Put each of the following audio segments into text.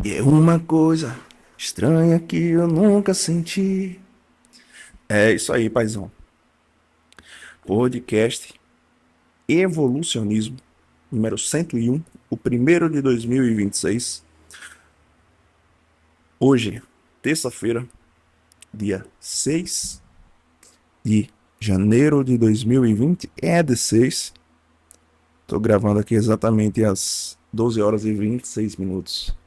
E é uma coisa estranha que eu nunca senti. É isso aí, paizão. Podcast Evolucionismo, número 101, o primeiro de 2026. Hoje, terça-feira, dia 6 de janeiro de 2020. É de 6. Tô gravando aqui exatamente às 12 horas e 26 minutos.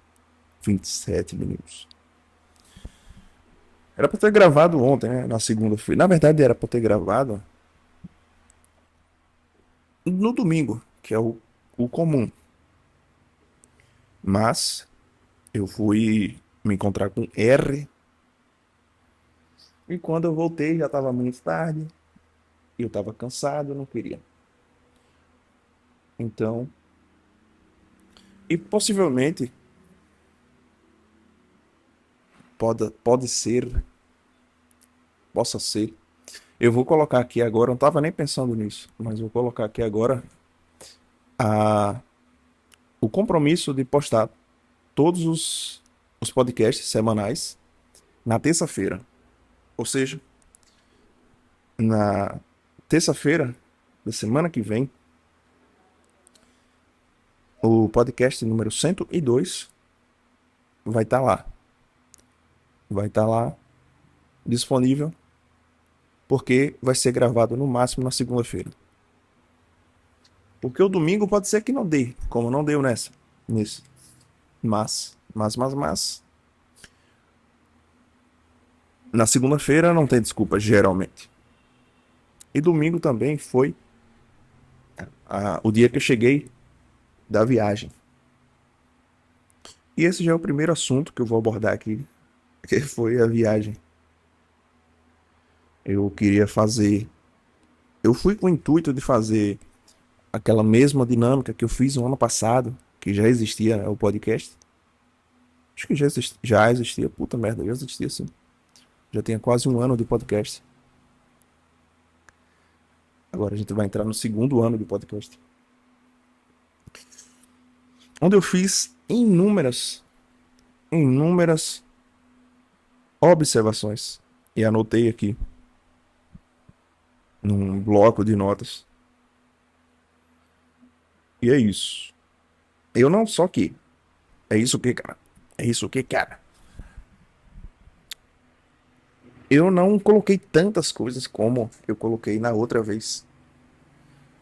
27 minutos. Era pra ter gravado ontem, né? Na segunda-feira. Na verdade, era pra ter gravado no domingo, que é o comum. Mas eu fui me encontrar com R e quando eu voltei já estava muito tarde, eu estava cansado, eu não queria. Então, e possivelmente pode ser, possa ser. Eu vou colocar aqui agora, eu não estava nem pensando nisso, mas vou colocar aqui agora a, o compromisso de postar todos os podcasts semanais na terça-feira. Ou seja, na terça-feira da semana que vem, o podcast número 102 vai estar lá. Vai estar lá disponível porque vai ser gravado no máximo na segunda-feira. Porque o domingo pode ser que não dê, como não deu nesse. Mas. Na segunda-feira não tem desculpa, geralmente. E domingo também foi o dia que eu cheguei da viagem. E esse já é o primeiro assunto que eu vou abordar aqui, que foi a viagem. Eu queria fazer. Eu fui com o intuito de fazer aquela mesma dinâmica que eu fiz no ano passado, que já existia, né, o podcast. Acho que já existia, puta merda, já existia sim. Já tinha quase um ano de podcast. Agora a gente vai entrar no segundo ano de podcast. Onde eu fiz inúmeras observações. E anotei aqui num bloco de notas. E é isso. Eu não só que. É isso que, cara. É isso que, cara. Eu não coloquei tantas coisas como eu coloquei na outra vez.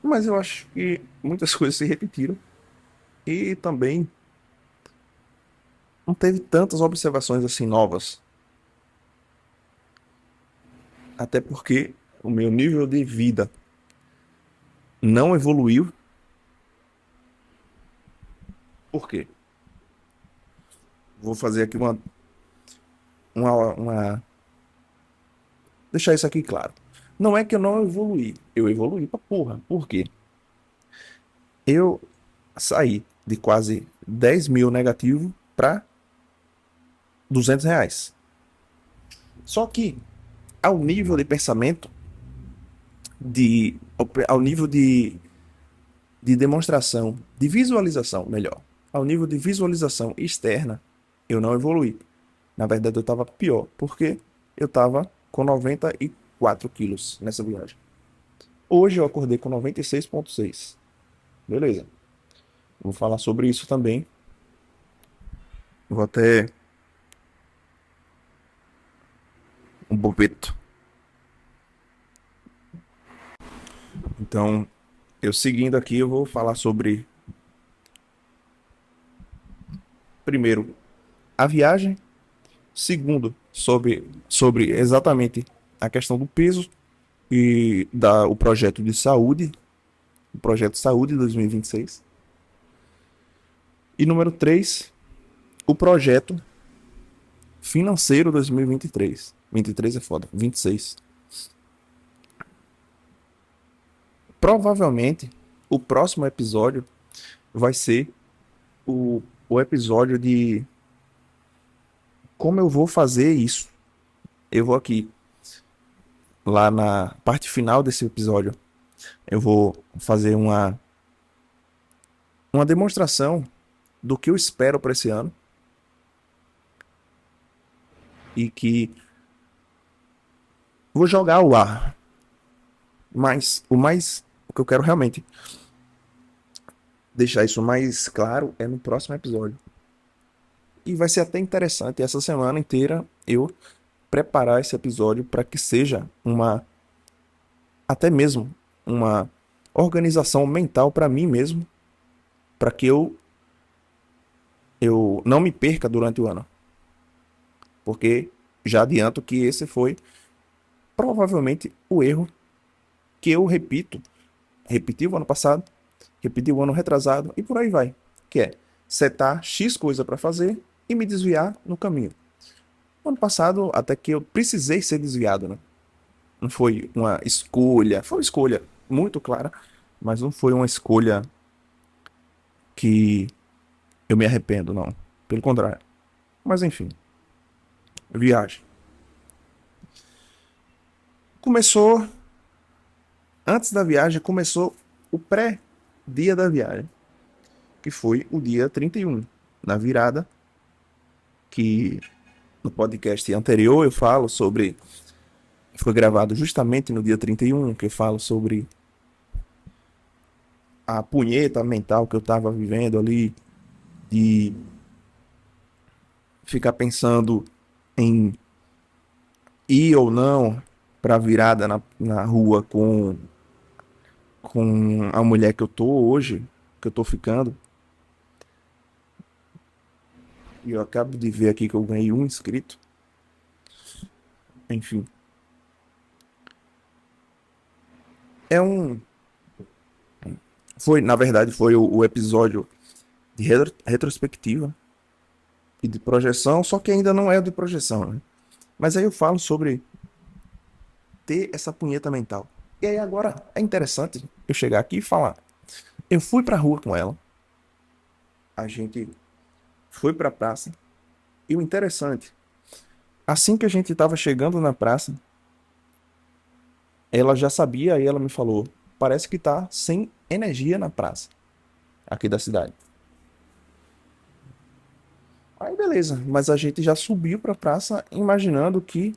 Mas eu acho que muitas coisas se repetiram. E também não teve tantas observações assim novas. Até porque o meu nível de vida não evoluiu. Por quê? Vou fazer aqui uma. Deixar isso aqui claro. Não é que eu não evoluí. Eu evoluí pra porra. Por quê? Eu saí de quase 10 mil negativo para R$ 200. Só que, ao nível de pensamento, ao nível de demonstração, de visualização, melhor, ao nível de visualização externa, eu não evoluí. Na verdade, eu estava pior, porque eu estava com 94 quilos nessa viagem. Hoje eu acordei com 96,6. Beleza. Vou falar sobre isso também. Vou até um bobeto. Então, eu seguindo aqui, eu vou falar sobre, primeiro, a viagem. Segundo, sobre exatamente a questão do peso e o projeto de saúde, o projeto Saúde 2026. E número 3, o projeto financeiro 2023. 23 é foda, 26. Provavelmente, o próximo episódio vai ser o episódio de como eu vou fazer isso. Eu vou aqui, lá na parte final desse episódio, eu vou fazer uma demonstração do que eu espero para esse ano. e que vou jogar ao ar. Mas o que eu quero realmente deixar isso mais claro é no próximo episódio. E vai ser até interessante essa semana inteira eu preparar esse episódio para que seja até mesmo uma organização mental para mim mesmo, para que eu não me perca durante o ano. Porque já adianto que esse foi provavelmente o erro que eu repeti o ano passado, repeti o ano retrasado e por aí vai, que é setar X coisa para fazer e me desviar no caminho. No ano passado, até que eu precisei ser desviado, né? Não foi uma escolha, foi uma escolha muito clara, mas não foi uma escolha que eu me arrependo, não. Pelo contrário. Mas enfim, viagem. Começou, antes da viagem, começou o pré-dia da viagem, que foi o dia 31, na virada, que no podcast anterior eu falo sobre. Foi gravado justamente no dia 31, que eu falo sobre a punheta mental que eu estava vivendo ali, de ficar pensando em ir ou não para virada na rua com a mulher que eu tô hoje, que eu tô ficando. E eu acabo de ver aqui que eu ganhei um inscrito. Enfim, é um. Foi, na verdade, foi o episódio de retrospectiva e de projeção, só que ainda não é o de projeção, né? Mas aí eu falo sobre ter essa punheta mental. E aí agora é interessante eu chegar aqui e falar. Eu fui pra rua com ela, a gente foi pra praça, e o interessante, assim que a gente tava chegando na praça, ela já sabia e ela me falou: parece que tá sem energia na praça, aqui da cidade. Aí beleza, mas a gente já subiu pra praça imaginando que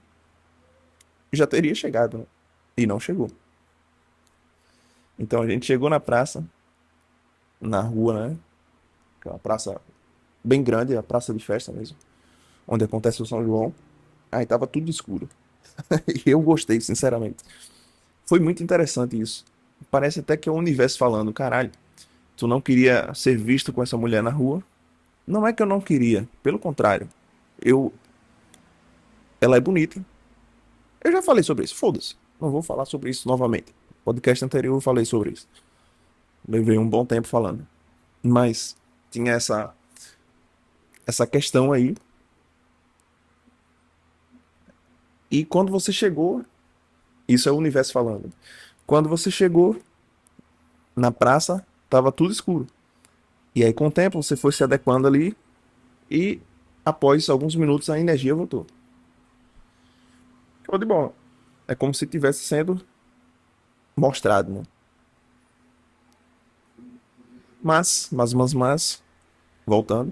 já teria chegado, né? E não chegou. Então a gente chegou na praça, na rua, né? Que é uma praça bem grande, a praça de festa mesmo, onde acontece o São João. Aí tava tudo escuro. E eu gostei, sinceramente. Foi muito interessante isso. Parece até que é o universo falando: caralho, tu não queria ser visto com essa mulher na rua? Não é que eu não queria, pelo contrário. Eu, ela é bonita. Eu já falei sobre isso, foda-se. Não vou falar sobre isso novamente. Podcast anterior eu falei sobre isso. Levei um bom tempo falando. Mas tinha essa questão aí. E quando você chegou, isso é o universo falando. Quando você chegou na praça, tava tudo escuro. E aí com o tempo você foi se adequando ali e após alguns minutos a energia voltou. Show de bola. É como se tivesse sendo mostrado, né? Mas, voltando.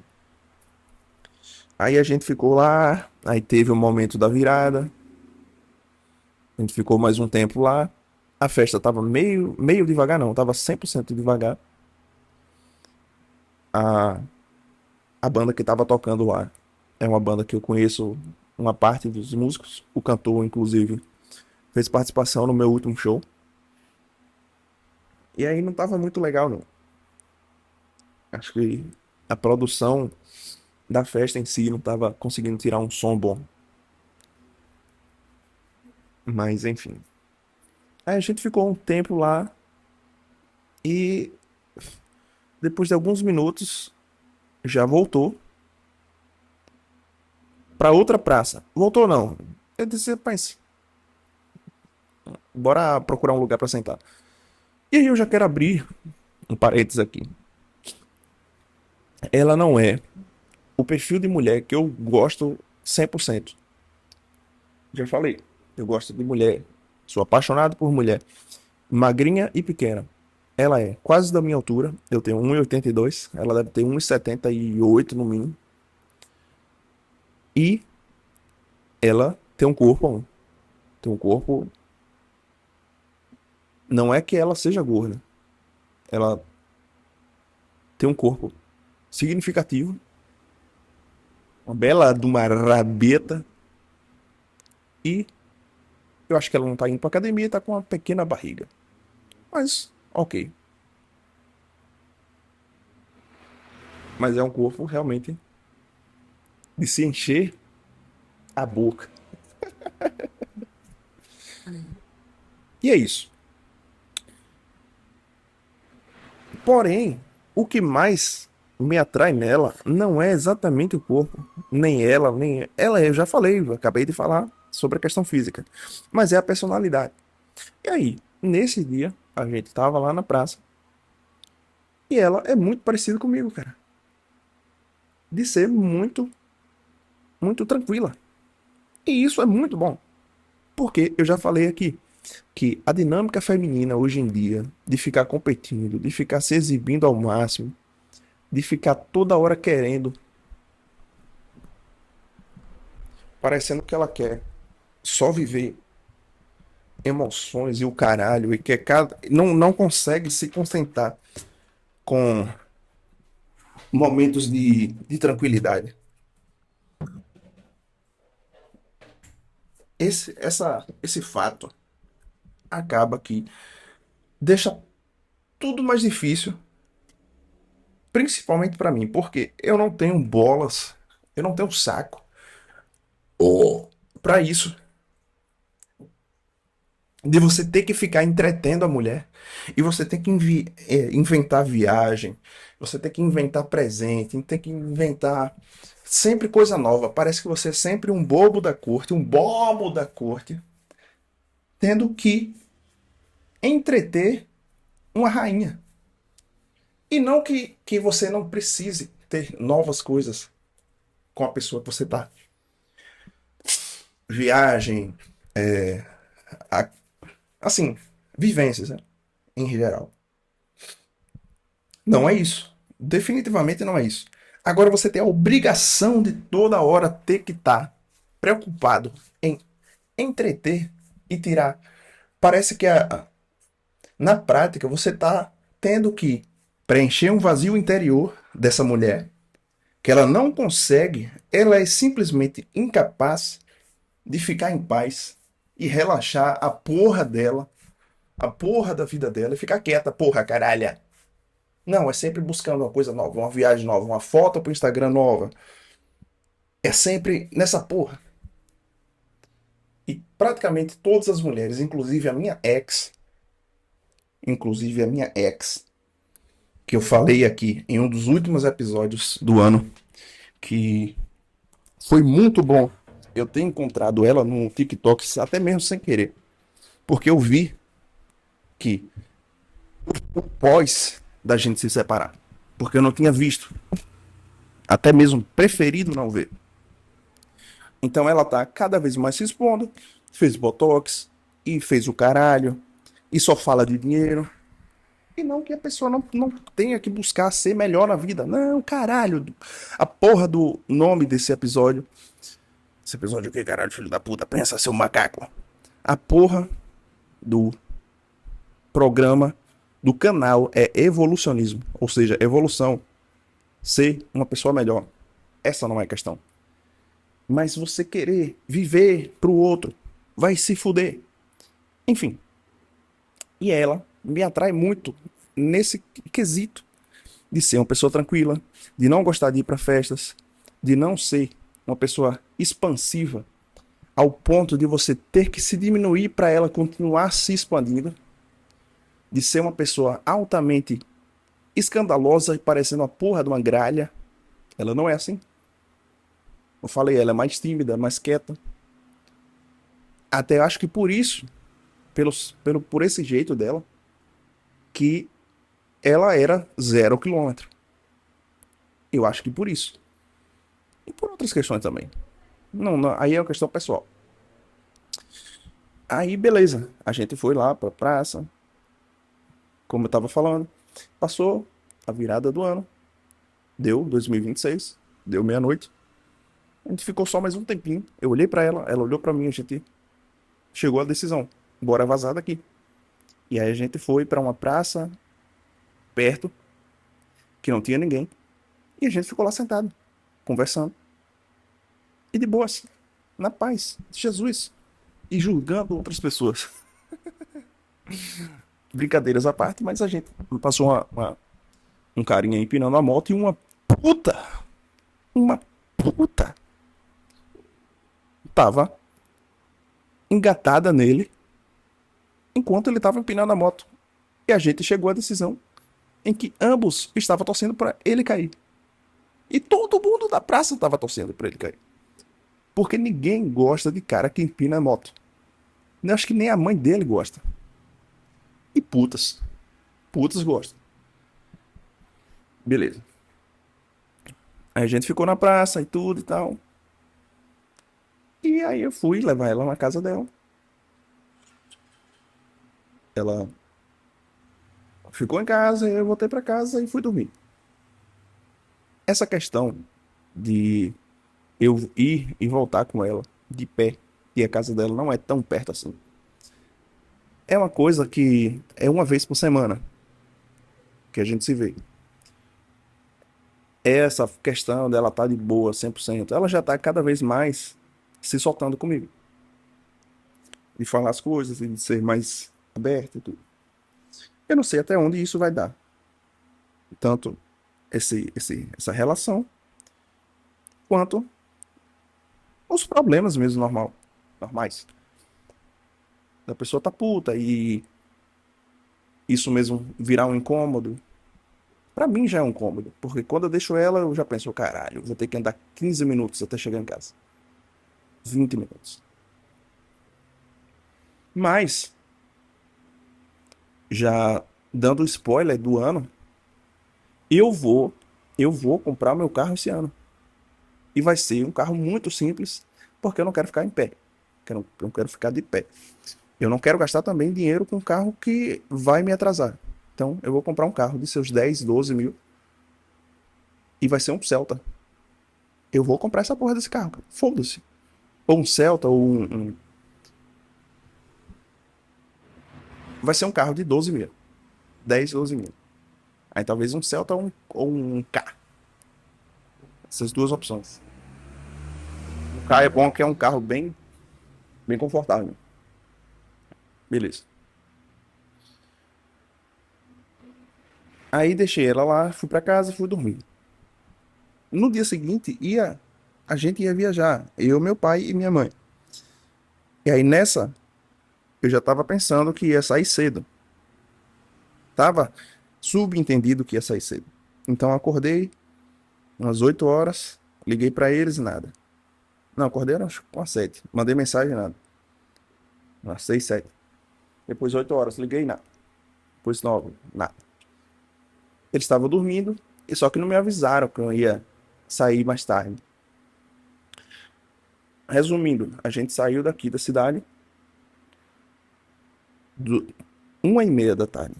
Aí a gente ficou lá, aí teve o momento da virada, a gente ficou mais um tempo lá. A festa tava meio devagar, não, tava 100% devagar. A, a banda que tava tocando lá é uma banda que eu conheço uma parte dos músicos. O cantor, inclusive, fez participação no meu último show. E aí não tava muito legal, não. Acho que a produção da festa em si não tava conseguindo tirar um som bom. Mas enfim. Aí a gente ficou um tempo lá e depois de alguns minutos já voltou pra outra praça. Voltou não. Eu disse, rapaz, bora procurar um lugar pra sentar. E aí eu já quero abrir um parênteses aqui. Ela não é o perfil de mulher que eu gosto 100%. Já falei, eu gosto de mulher, sou apaixonado por mulher, magrinha e pequena. Ela é quase da minha altura, eu tenho 1,82, ela deve ter 1,78 no mínimo. E ela tem um corpo, tem um corpo, não é que ela seja gorda, ela tem um corpo significativo, uma bela de uma rabeta, e eu acho que ela não tá indo pra academia e tá com uma pequena barriga. Mas, ok. Mas é um corpo realmente de se encher a boca. E é isso. Porém, o que mais me atrai nela não é exatamente o corpo, nem ela, nem ela, eu já falei, eu acabei de falar sobre a questão física, mas é a personalidade. E aí, nesse dia, a gente tava lá na praça e ela é muito parecida comigo, cara. De ser muito, muito tranquila. E isso é muito bom, porque eu já falei aqui que a dinâmica feminina hoje em dia, de ficar competindo, de ficar se exibindo ao máximo, de ficar toda hora querendo, parecendo que ela quer só viver emoções e o caralho, e que não consegue se concentrar com momentos de tranquilidade. Esse fato acaba que deixa tudo mais difícil, principalmente para mim, porque eu não tenho bolas, eu não tenho saco para isso, de você ter que ficar entretendo a mulher e você ter que inventar viagem, você ter que inventar presente, tem que inventar sempre coisa nova. Parece que você é sempre um bobo da corte, um bobo da corte, tendo que entreter uma rainha. E não que você não precise ter novas coisas com a pessoa que você tá. Viagem, a- assim, vivências, né, em geral. Não é isso. Definitivamente não é isso. Agora você tem a obrigação de toda hora ter que estar preocupado em entreter e tirar. Parece que na prática você está tendo que preencher um vazio interior dessa mulher que ela não consegue, ela é simplesmente incapaz de ficar em paz e relaxar a porra dela, a porra da vida dela e ficar quieta, porra, caralho. Não, é sempre buscando uma coisa nova, uma viagem nova, uma foto pro Instagram nova. É sempre nessa porra. E praticamente todas as mulheres, inclusive a minha ex, que eu falei aqui em um dos últimos episódios do ano, que foi muito bom eu ter encontrado ela no TikTok, até mesmo sem querer. Porque eu vi que o pós da gente se separar. Porque eu não tinha visto. Até mesmo preferido não ver. Então ela tá cada vez mais se expondo, fez botox e fez o caralho, e só fala de dinheiro. E não que a pessoa não tenha que buscar ser melhor na vida. Não, caralho. A porra do nome desse episódio. Esse episódio o que, caralho, filho da puta? Pensa, seu macaco. A porra do programa, do canal é evolucionismo. Ou seja, evolução. Ser uma pessoa melhor. Essa não é a questão. Mas você querer viver pro outro, vai se fuder. Enfim. E ela me atrai muito nesse quesito de ser uma pessoa tranquila, de não gostar de ir para festas, de não ser uma pessoa expansiva ao ponto de você ter que se diminuir para ela continuar se expandindo, de ser uma pessoa altamente escandalosa e parecendo uma porra de uma gralha. Ela não é assim. Eu falei, ela é mais tímida, mais quieta. Até acho que por isso, por esse jeito dela, que ela era 0 km. Eu acho que por isso. E por outras questões também. Não, aí é uma questão pessoal. Aí, beleza. A gente foi lá pra praça, como eu tava falando. Passou a virada do ano. Deu 2026. Deu meia-noite. A gente ficou só mais um tempinho. Eu olhei pra ela, ela olhou pra mim, a gente chegou à decisão. Bora vazar daqui. E aí a gente foi pra uma praça perto, que não tinha ninguém. E a gente ficou lá sentado, conversando. E de boas, na paz de Jesus. E julgando outras pessoas. Brincadeiras à parte, mas a gente passou um carinha empinando a moto e uma puta, tava engatada nele enquanto ele tava empinando a moto. E a gente chegou à decisão em que ambos estavam torcendo para ele cair. E todo mundo da praça estava torcendo para ele cair. Porque ninguém gosta de cara que empina a moto. Eu acho que nem a mãe dele gosta. E putas. Putas gostam. Beleza. Aí a gente ficou na praça e tudo e tal. E aí eu fui levar ela na casa dela. Ela ficou em casa, eu voltei para casa e fui dormir. Essa questão de eu ir e voltar com ela de pé, e a casa dela não é tão perto assim. É uma coisa que é uma vez por semana que a gente se vê. Essa questão dela estar de boa 100%, ela já está cada vez mais se soltando comigo. De falar as coisas, de ser mais aberta e tudo. Eu não sei até onde isso vai dar. Tanto essa relação, quanto os problemas mesmo normais. Da pessoa tá puta e isso mesmo virar um incômodo. Pra mim já é um incômodo, porque quando eu deixo ela, eu já penso, caralho, eu vou ter que andar 15 minutos até chegar em casa. 20 minutos. Mas, já dando spoiler do ano, eu vou, eu vou comprar meu carro esse ano. E vai ser um carro muito simples, porque eu não quero ficar em pé. Eu não quero ficar de pé. Eu não quero gastar também dinheiro com um carro que vai me atrasar. Então, eu vou comprar um carro de seus 10, 12 mil e vai ser um Celta. Eu vou comprar essa porra desse carro, cara. Foda-se. Ou um Celta, ou vai ser um carro de 12 mil. 10, 12 mil. Aí talvez um Celta ou um K. Essas duas opções. O K é bom que é um carro bem confortável. Beleza. Aí deixei ela lá, fui pra casa, fui dormir. No dia seguinte, a gente ia viajar. Eu, meu pai e minha mãe. E aí nessa, eu já tava pensando que ia sair cedo. Tava subentendido que ia sair cedo. Então acordei umas 8 horas, liguei pra eles e nada. Não, acordei acho que umas 7. Mandei mensagem e nada. Umas 6, 7. Depois 8 horas, liguei e nada. Depois 9, nada. Eles estavam dormindo, e só que não me avisaram que eu ia sair mais tarde. Resumindo, a gente saiu daqui da cidade 1h30 da tarde.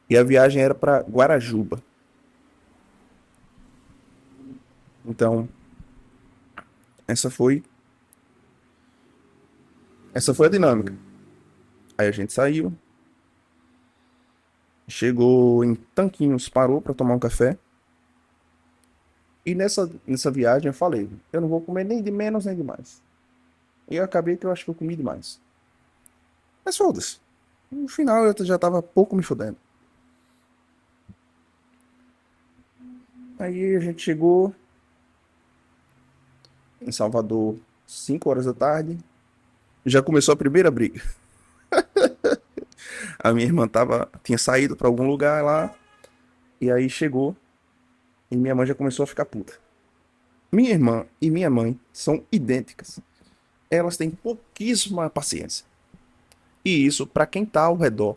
E a viagem era para Guarajuba. Então, essa foi essa foi a dinâmica. Aí a gente saiu, chegou em Tanquinhos, parou para tomar um café. E nessa viagem eu falei, eu não vou comer nem de menos nem de mais. E eu acabei que eu acho que eu comi demais. Mas foda-se. No final eu já tava pouco me fudendo. Aí a gente chegou em Salvador 5 horas da tarde. Já começou a primeira briga. A minha irmã tinha saído para algum lugar lá. E aí chegou. E minha mãe já começou a ficar puta. Minha irmã e minha mãe são idênticas. Elas têm pouquíssima paciência. E isso, para quem tá ao redor,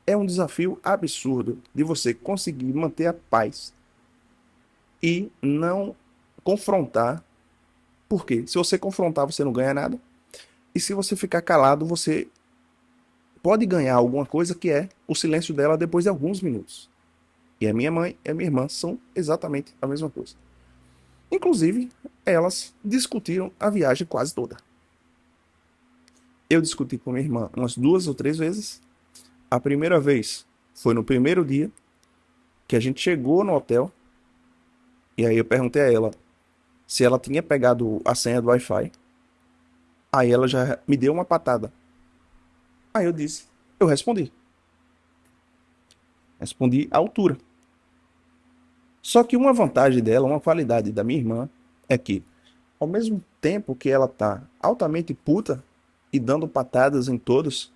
é um desafio absurdo de você conseguir manter a paz e não confrontar. Porque se você confrontar, você não ganha nada. E se você ficar calado, você pode ganhar alguma coisa que é o silêncio dela depois de alguns minutos. E a minha mãe e a minha irmã são exatamente a mesma coisa. Inclusive, elas discutiram a viagem quase toda. Eu discuti com minha irmã umas 2 ou 3 vezes. A primeira vez foi no primeiro dia que a gente chegou no hotel. E aí eu perguntei a ela se ela tinha pegado a senha do Wi-Fi. Aí ela já me deu uma patada. Aí eu disse, eu respondi. Respondi à altura. Só que uma vantagem dela, uma qualidade da minha irmã, é que, ao mesmo tempo que ela tá altamente puta e dando patadas em todos,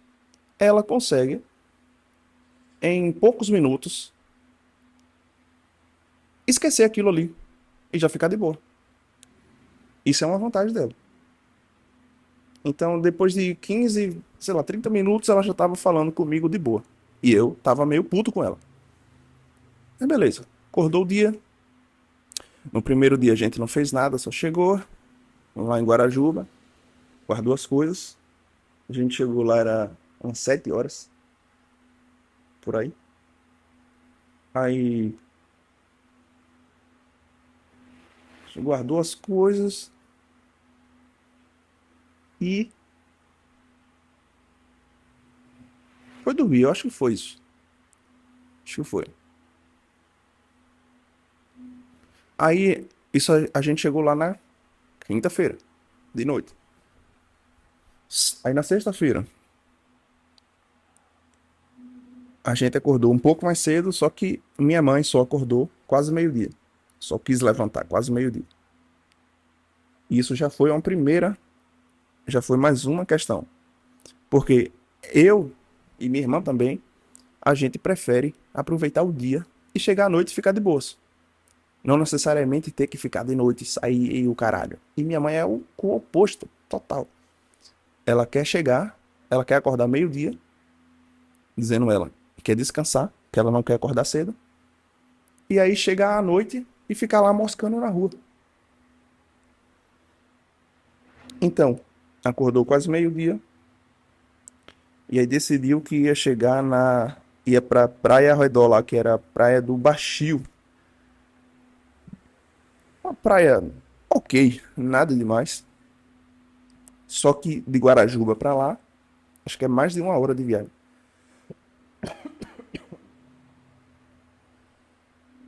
ela consegue, em poucos minutos, esquecer aquilo ali e já ficar de boa. Isso é uma vantagem dela. Então, depois de 15, sei lá, 30 minutos, ela já tava falando comigo de boa. E eu tava meio puto com ela. Mas beleza. Acordou o dia. No primeiro dia a gente não fez nada, só chegou lá em Guarajuba, guardou as coisas. A gente chegou lá, era umas 7 horas, por aí. Aí guardou as coisas e foi dormir. Eu acho que foi isso. Acho que foi. Aí, isso a gente chegou lá na quinta-feira, de noite. Aí na sexta-feira, a gente acordou um pouco mais cedo, só que minha mãe só acordou quase meio-dia. Só quis levantar quase meio-dia. Isso já foi uma primeira, já foi mais uma questão. Porque eu e minha irmã também, a gente prefere aproveitar o dia e chegar à noite e ficar de boas. Não necessariamente ter que ficar de noite, sair e o caralho. E minha mãe é o oposto, total. Ela quer chegar, ela quer acordar meio-dia, dizendo ela que quer descansar, que ela não quer acordar cedo. E aí chegar à noite e ficar lá moscando na rua. Então, acordou quase meio-dia e aí decidiu que ia chegar na. Ia pra praia ao redor lá, que era a praia do Baixio. Uma praia ok, nada demais. Só que de Guarajuba pra lá, acho que é mais de 1 hora de viagem.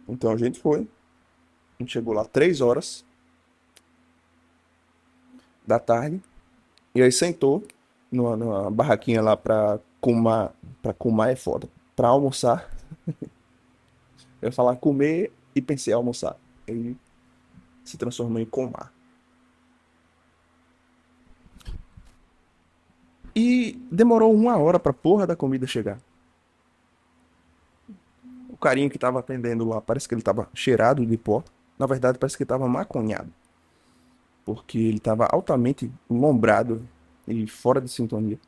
Então a gente foi. A gente chegou lá 3 horas da tarde. E aí sentou numa barraquinha lá pra comer. Pra comer é foda. Pra almoçar. Eu ia falar comer e pensei em almoçar. Aí se transformou em comar. E demorou 1 hora pra porra da comida chegar. O carinha que tava atendendo lá, parece que ele tava cheirado de pó. Na verdade, parece que ele tava maconhado. Porque ele tava altamente lombrado e fora de sintonia.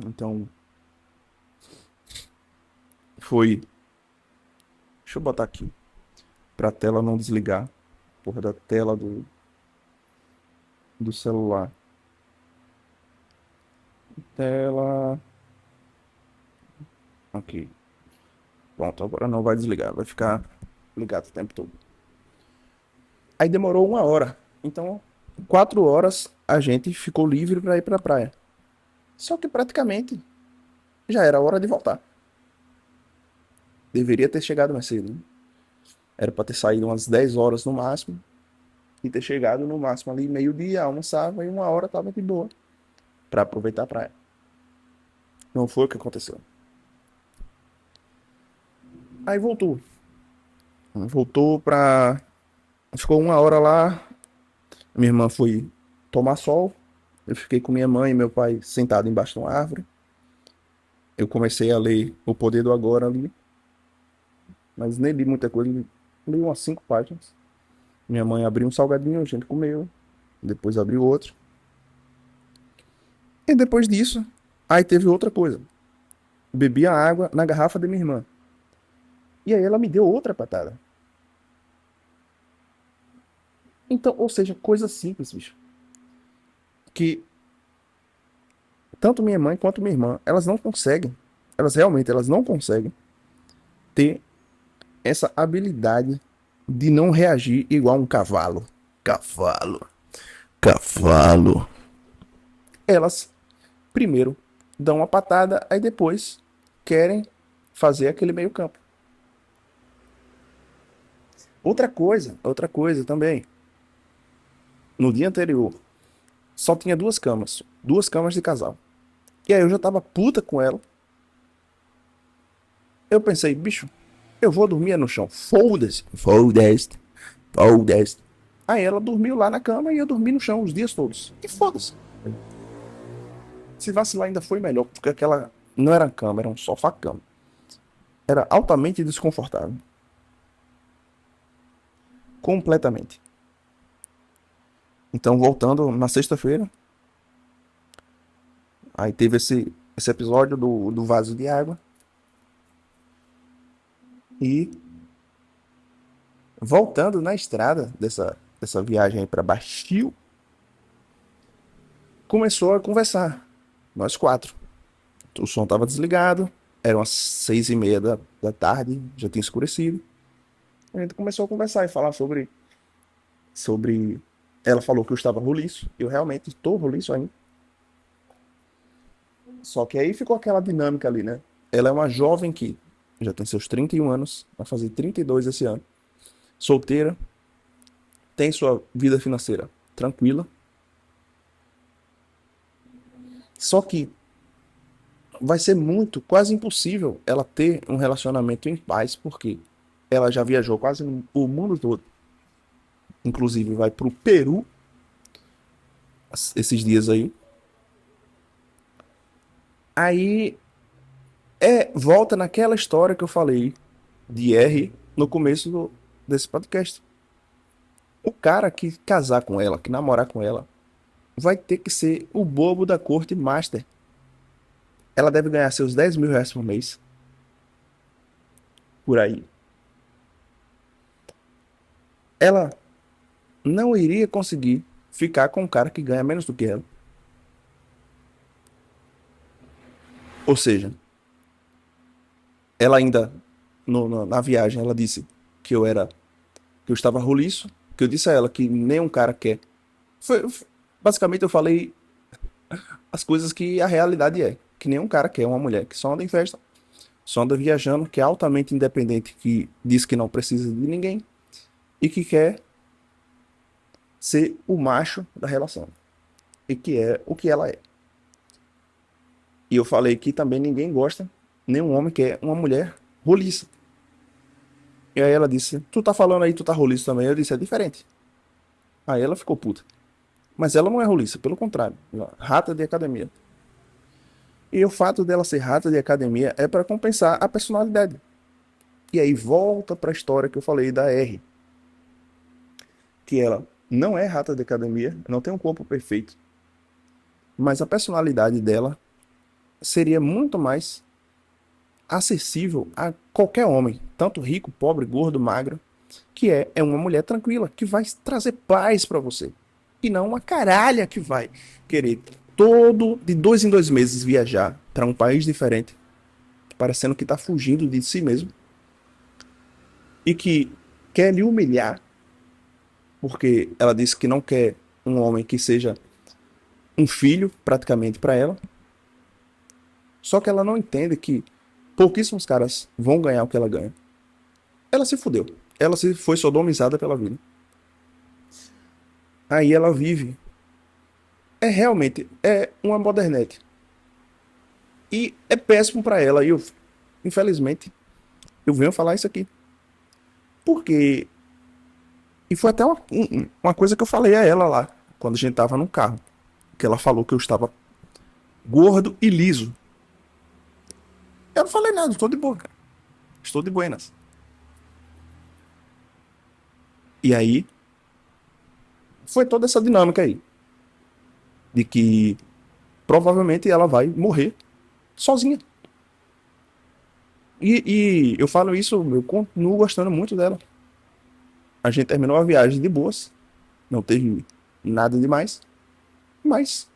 Então, foi. Deixa eu botar aqui. Pra tela não desligar. Porra da tela do celular. Tela. Aqui. Pronto, agora não vai desligar. Vai ficar ligado o tempo todo. Aí demorou 1 hora. Então, 4 horas a gente ficou livre pra ir pra praia. Só que praticamente já era hora de voltar. Deveria ter chegado mais cedo, né? Era pra ter saído umas 10 horas no máximo. E ter chegado no máximo ali meio-dia, almoçava e 1 hora tava de boa. Pra aproveitar a praia. Não foi o que aconteceu. Aí voltou. Voltou pra. Ficou 1 hora lá. Minha irmã foi tomar sol. Eu fiquei com minha mãe e meu pai sentado embaixo de uma árvore. Eu comecei a ler O Poder do Agora ali. Mas nem li muita coisa. Li umas 5 páginas. Minha mãe abriu um salgadinho, a gente comeu. Depois abriu outro. E depois disso, aí teve outra coisa. Bebi a água na garrafa da minha irmã. E aí ela me deu outra patada. Então, ou seja, coisa simples, bicho. Que tanto minha mãe quanto minha irmã, elas não conseguem. Elas realmente, elas não conseguem ter essa habilidade de não reagir igual um cavalo. Cavalo. Cavalo. Elas primeiro dão uma patada, aí depois querem fazer aquele meio campo. Outra coisa também. No dia anterior, só tinha duas camas de casal. E aí eu já tava puta com ela. Eu pensei, bicho, eu vou dormir no chão. Foda-se. Foda-se. Foda-se. Aí ela dormiu lá na cama e eu dormi no chão os dias todos. E foda-se. Se vacilar ainda foi melhor, porque aquela não era cama, era um sofá-cama. Era altamente desconfortável. Completamente. Então, voltando na sexta-feira, aí teve esse episódio do vaso de água. E voltando na estrada dessa viagem aí para Bastil, começou a conversar. Nós quatro. O som estava desligado, eram as 6:30 da tarde, já tinha escurecido. A gente começou a conversar e falar sobre. Ela falou que eu estava roliço, eu realmente estou roliço ainda. Só que aí ficou aquela dinâmica ali, né? Ela é uma jovem que já tem seus 31 anos, vai fazer 32 esse ano, solteira, tem sua vida financeira tranquila. Só que vai ser quase impossível ela ter um relacionamento em paz, porque ela já viajou quase o mundo todo. Inclusive vai pro Peru esses dias aí. Aí volta naquela história que eu falei de R no começo desse podcast. O cara que casar com ela, que namorar com ela, vai ter que ser o bobo da corte master. Ela deve ganhar seus 10 mil reais por mês. Por aí. Ela não iria conseguir ficar com um cara que ganha menos do que ela. Ou seja, ela ainda, na viagem, ela disse que que eu estava roliço, que eu disse a ela que nenhum cara quer. Basicamente eu falei as coisas que a realidade é. Que nenhum cara quer uma mulher que só anda em festa, só anda viajando, que é altamente independente, que diz que não precisa de ninguém e que quer ser o macho da relação. E que é o que ela é. E eu falei que também ninguém gosta, nenhum homem quer uma mulher roliça. E aí ela disse, tu tá falando aí, tu tá roliço também. Eu disse, é diferente. Aí ela ficou puta. Mas ela não é roliça, pelo contrário. Ela é rata de academia. E o fato dela ser rata de academia é para compensar a personalidade. E aí volta para a história que eu falei da R. Que ela não é rata de academia, não tem um corpo perfeito. Mas a personalidade dela seria muito mais acessível a qualquer homem, tanto rico, pobre, gordo, magro, que é uma mulher tranquila, que vai trazer paz para você. E não uma caralha que vai querer de 2 em 2 meses viajar para um país diferente, parecendo que tá fugindo de si mesmo, e que quer lhe humilhar, porque ela disse que não quer um homem que seja um filho praticamente para ela. Só que ela não entende que pouquíssimos caras vão ganhar o que ela ganha. Ela se fudeu. Ela se foi sodomizada pela vida. Aí ela vive. É uma modernete. E é péssimo para ela. E eu, infelizmente, eu venho falar isso aqui. Porque. E foi até uma coisa que eu falei a ela lá, quando a gente tava no carro. Que ela falou que eu estava gordo e liso. Eu não falei nada, estou de boa, cara. Estou de buenas. E aí, foi toda essa dinâmica aí. De que provavelmente ela vai morrer sozinha. E eu falo isso, eu continuo gostando muito dela. A gente terminou a viagem de boas, não teve nada demais, mas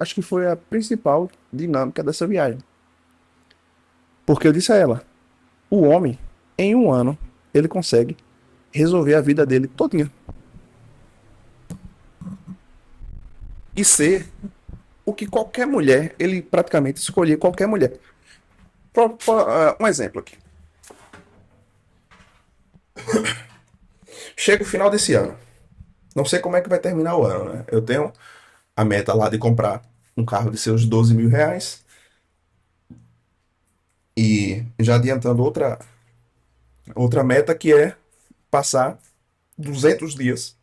acho que foi a principal dinâmica dessa viagem. Porque eu disse a ela, o homem, em um ano, ele consegue resolver a vida dele todinha. E ser o que qualquer mulher, ele praticamente escolher qualquer mulher. Um exemplo aqui. Chega o final desse ano. Não sei como é que vai terminar o ano, né? Eu tenho a meta lá de comprar um carro de seus 12 mil reais. E já adiantando outra meta que é passar 200 dias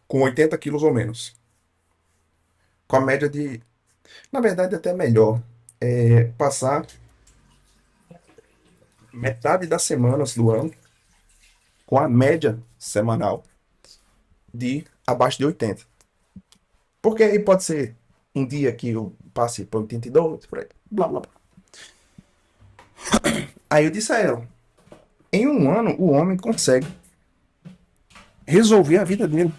com 80 quilos ou menos. Com a média de. Na verdade, até melhor. É passar metade das semanas do ano com a média semanal de abaixo de 80. Porque aí pode ser um dia que eu passe para 82, por aí, blá blá blá. Aí eu disse a ela: em um ano o homem consegue resolver a vida dele.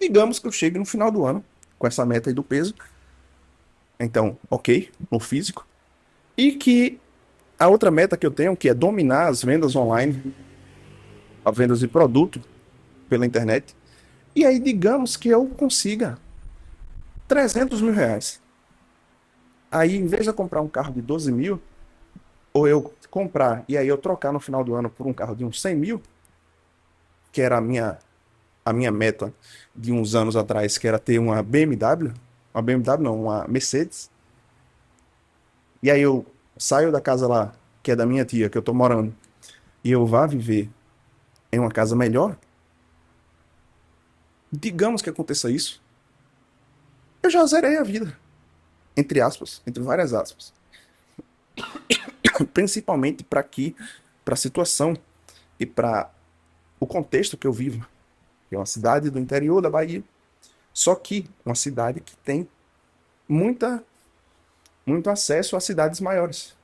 Digamos que eu chegue no final do ano com essa meta aí do peso. Então, ok, no físico. E que a outra meta que eu tenho, que é dominar as vendas online, as vendas de produto pela internet. E aí, digamos que eu consiga 300 mil reais. Aí, em vez de eu comprar um carro de 12 mil, ou eu comprar e aí eu trocar no final do ano por um carro de uns 100 mil, que era a minha meta de uns anos atrás, que era ter uma BMW não, uma Mercedes. E aí eu saio da casa lá, que é da minha tia, que eu tô morando, e eu vá viver em uma casa melhor, digamos que aconteça isso, eu já zerei a vida. Entre aspas, entre várias aspas. Principalmente para aqui, para a situação e para o contexto que eu vivo, que é uma cidade do interior da Bahia, só que uma cidade que tem muita, muito acesso a cidades maiores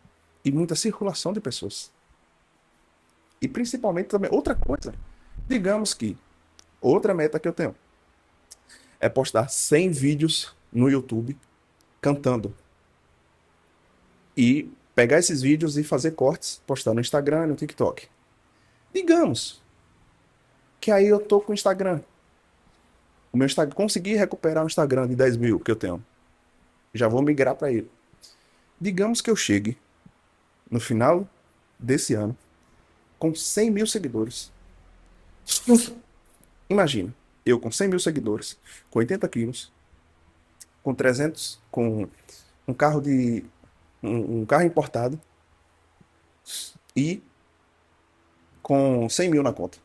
e muita circulação de pessoas. E principalmente também, outra coisa, digamos que outra meta que eu tenho é postar 100 vídeos no YouTube cantando. E pegar esses vídeos e fazer cortes, postar no Instagram e no TikTok. Digamos que aí eu tô com o Instagram. O meu Instagram, consegui recuperar o Instagram de 10 mil que eu tenho. Já vou migrar para ele. Digamos que eu chegue no final desse ano com 100 mil seguidores. Imagina, eu com 100 mil seguidores, com 80 quilos, com 300, com um carro de um carro importado e com 100 mil na conta.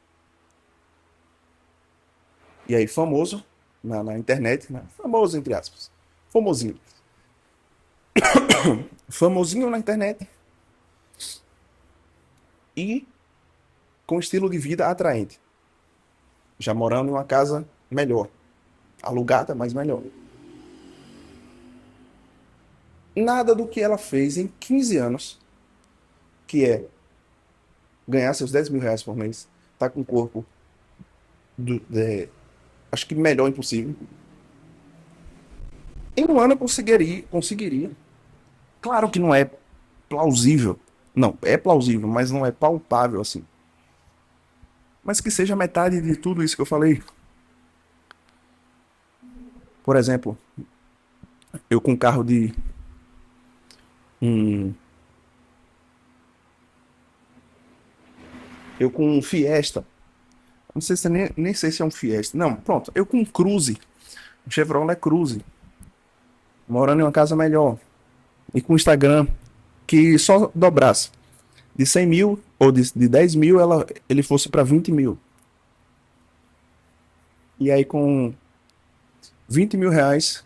E aí, famoso na internet, né? Famoso entre aspas, famosinho. Famosinho na internet e com estilo de vida atraente. Já morando em uma casa melhor, alugada, mas melhor. Nada do que ela fez em 15 anos, que é ganhar seus 10 mil reais por mês, tá com o corpo, acho que melhor impossível. Em um ano eu conseguiria. Claro que não é plausível. Não, é plausível, mas não é palpável assim. Mas que seja metade de tudo isso que eu falei. Por exemplo, eu com um carro de um. Eu com um Fiesta. Não sei se nem sei se é um Fiesta. Não, pronto. Eu com um Cruze. Um Chevrolet Cruze. Morando em uma casa melhor. E com um Instagram que só dobrasse. De 100 mil ou de 10 mil ele fosse para 20 mil. E aí com 20 mil reais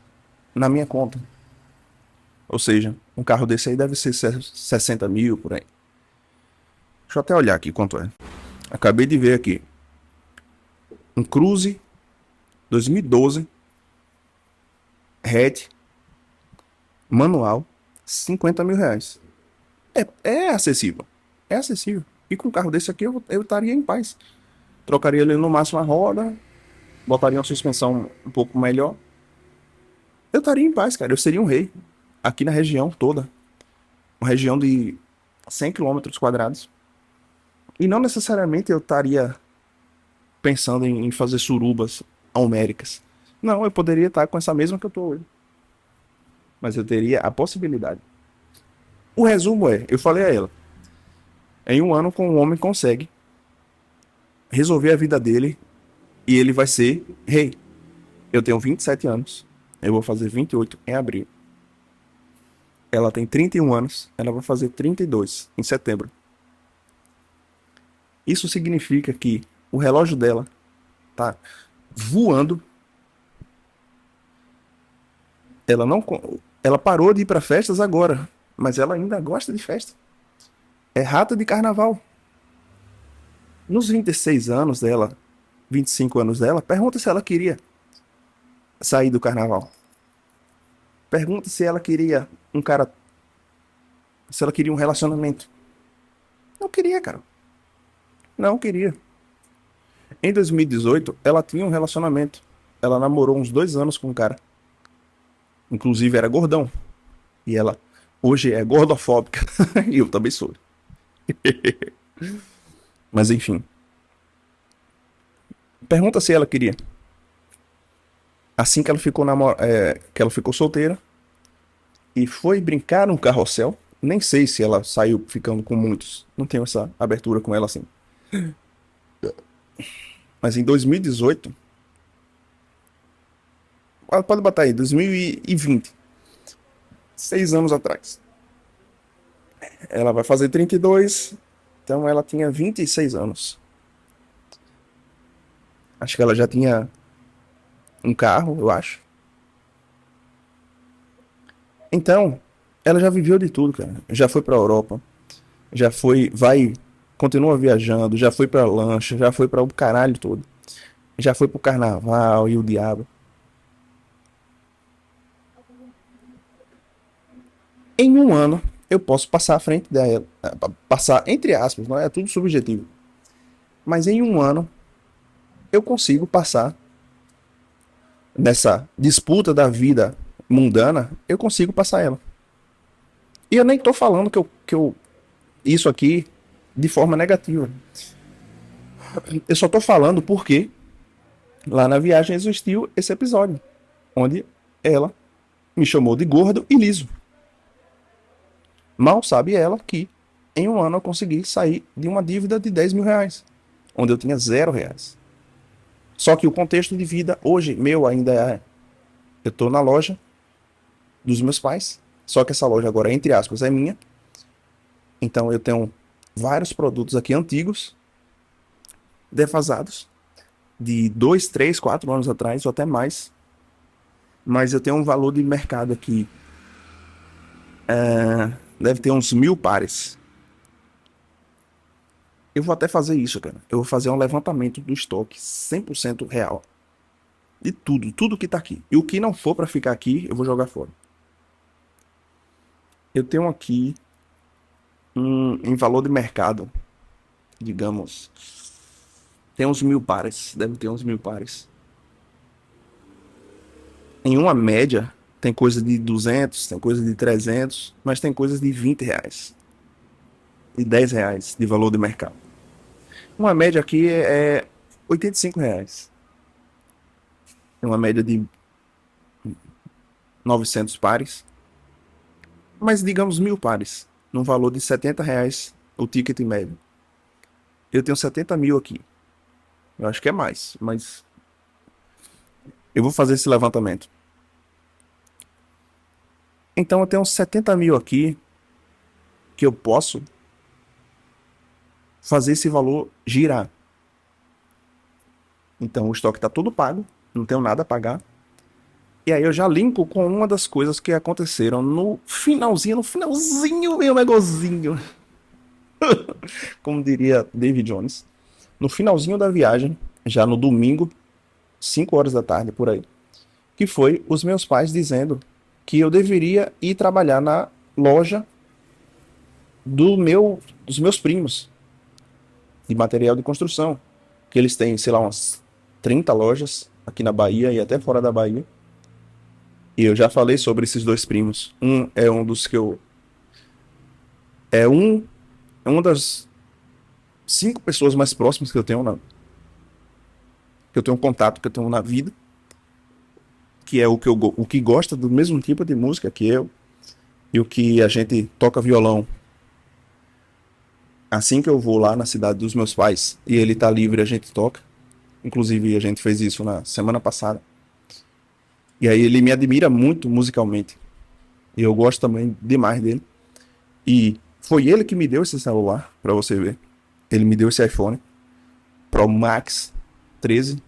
na minha conta. Ou seja, um carro desse aí deve ser 60 mil por aí. Deixa eu até olhar aqui quanto é. Acabei de ver aqui. Um Cruze 2012 hatch manual 50 mil reais. É acessível. É acessível. E com um carro desse aqui eu estaria em paz. Trocaria ele no máximo a roda, botaria uma suspensão um pouco melhor. Eu estaria em paz, cara. Eu seria um rei. Aqui na região toda. Uma região de 100 quilômetros quadrados. E não necessariamente eu estaria pensando em fazer surubas homéricas. Não, eu poderia estar com essa mesma que eu tô hoje. Mas eu teria a possibilidade. O resumo é, eu falei a ela, em um ano com um homem consegue resolver a vida dele e ele vai ser rei. Eu tenho 27 anos, eu vou fazer 28 em abril. Ela tem 31 anos, ela vai fazer 32 em setembro. Isso significa que o relógio dela tá voando. Ela não, ela parou de ir para festas agora, mas ela ainda gosta de festa. É rata de carnaval. Nos 26 anos dela, 25 anos dela, pergunta se ela queria sair do carnaval. Pergunta se ela queria um cara, se ela queria um relacionamento. Não queria, cara. Não queria. Em 2018, ela tinha um relacionamento. Ela namorou uns 2 anos com um cara. Inclusive era gordão. E ela hoje é gordofóbica. E eu também sou. Mas enfim. Pergunta se ela queria. Assim que ela ficou que ela ficou solteira e foi brincar no carrossel. Nem sei se ela saiu ficando com muitos. Não tenho essa abertura com ela assim. Mas em 2018, pode botar aí, 2020, 6 anos atrás. Ela vai fazer 32, então ela tinha 26 anos. Acho que ela já tinha um carro, eu acho. Então, ela já viveu de tudo, cara. Já foi pra Europa, já foi, vai, continua viajando, já foi pra lancha, já foi pra o caralho todo. Já foi pro carnaval e o diabo. Em um ano, eu posso passar à frente dela, passar entre aspas, não é tudo subjetivo. Mas em um ano, eu consigo passar nessa disputa da vida mundana, eu consigo passar ela. E eu nem tô falando que eu isso aqui de forma negativa. Eu só tô falando porque lá na viagem existiu esse episódio, onde ela me chamou de gordo e liso. Mal sabe ela que em um ano eu consegui sair de uma dívida de 10 mil reais, onde eu tinha 0 reais. Só que o contexto de vida hoje meu ainda é. Eu tô na loja dos meus pais, só que essa loja agora, entre aspas, é minha. Então eu tenho vários produtos aqui antigos, defasados, de 2, 3, 4 anos atrás, ou até mais. Mas eu tenho um valor de mercado aqui. Deve ter uns 1.000 pares. Eu vou até fazer isso, cara. Eu vou fazer um levantamento do estoque 100% real. De tudo, tudo que tá aqui. E o que não for para ficar aqui, eu vou jogar fora. Eu tenho aqui em valor de mercado, digamos, tem uns 1.000 pares. Deve ter uns 1.000 pares. Em uma média, tem coisa de 200, tem coisa de 300, mas tem coisas de 20 reais. De 10 reais de valor de mercado. Uma média aqui é 85 reais. Tem uma média de 900 pares. Mas digamos 1.000 pares. Num valor de 70 reais o ticket médio. Eu tenho 70 mil aqui. Eu acho que é mais, mas eu vou fazer esse levantamento. Então eu tenho uns 70 mil aqui que eu posso fazer esse valor girar. Então o estoque está todo pago, não tenho nada a pagar. E aí eu já linko com uma das coisas que aconteceram no finalzinho, meu negocinho. Como diria David Jones. No finalzinho da viagem, já no domingo, 5 horas da tarde, por aí. Que foi os meus pais dizendo que eu deveria ir trabalhar na loja dos meus primos de material de construção. Que eles têm, sei lá, umas 30 lojas aqui na Bahia e até fora da Bahia. E eu já falei sobre esses dois primos. Um é um dos que eu. É um das cinco pessoas mais próximas que eu tenho que eu tenho contato, que eu tenho na vida, que é o que gosta do mesmo tipo de música que eu, e o que a gente toca violão. Assim que eu vou lá na cidade dos meus pais e ele tá livre, a gente toca. Inclusive, a gente fez isso na semana passada. E aí ele me admira muito musicalmente. E eu gosto também demais dele. E foi ele que me deu esse celular, pra você ver. Ele me deu esse iPhone Pro Max 13.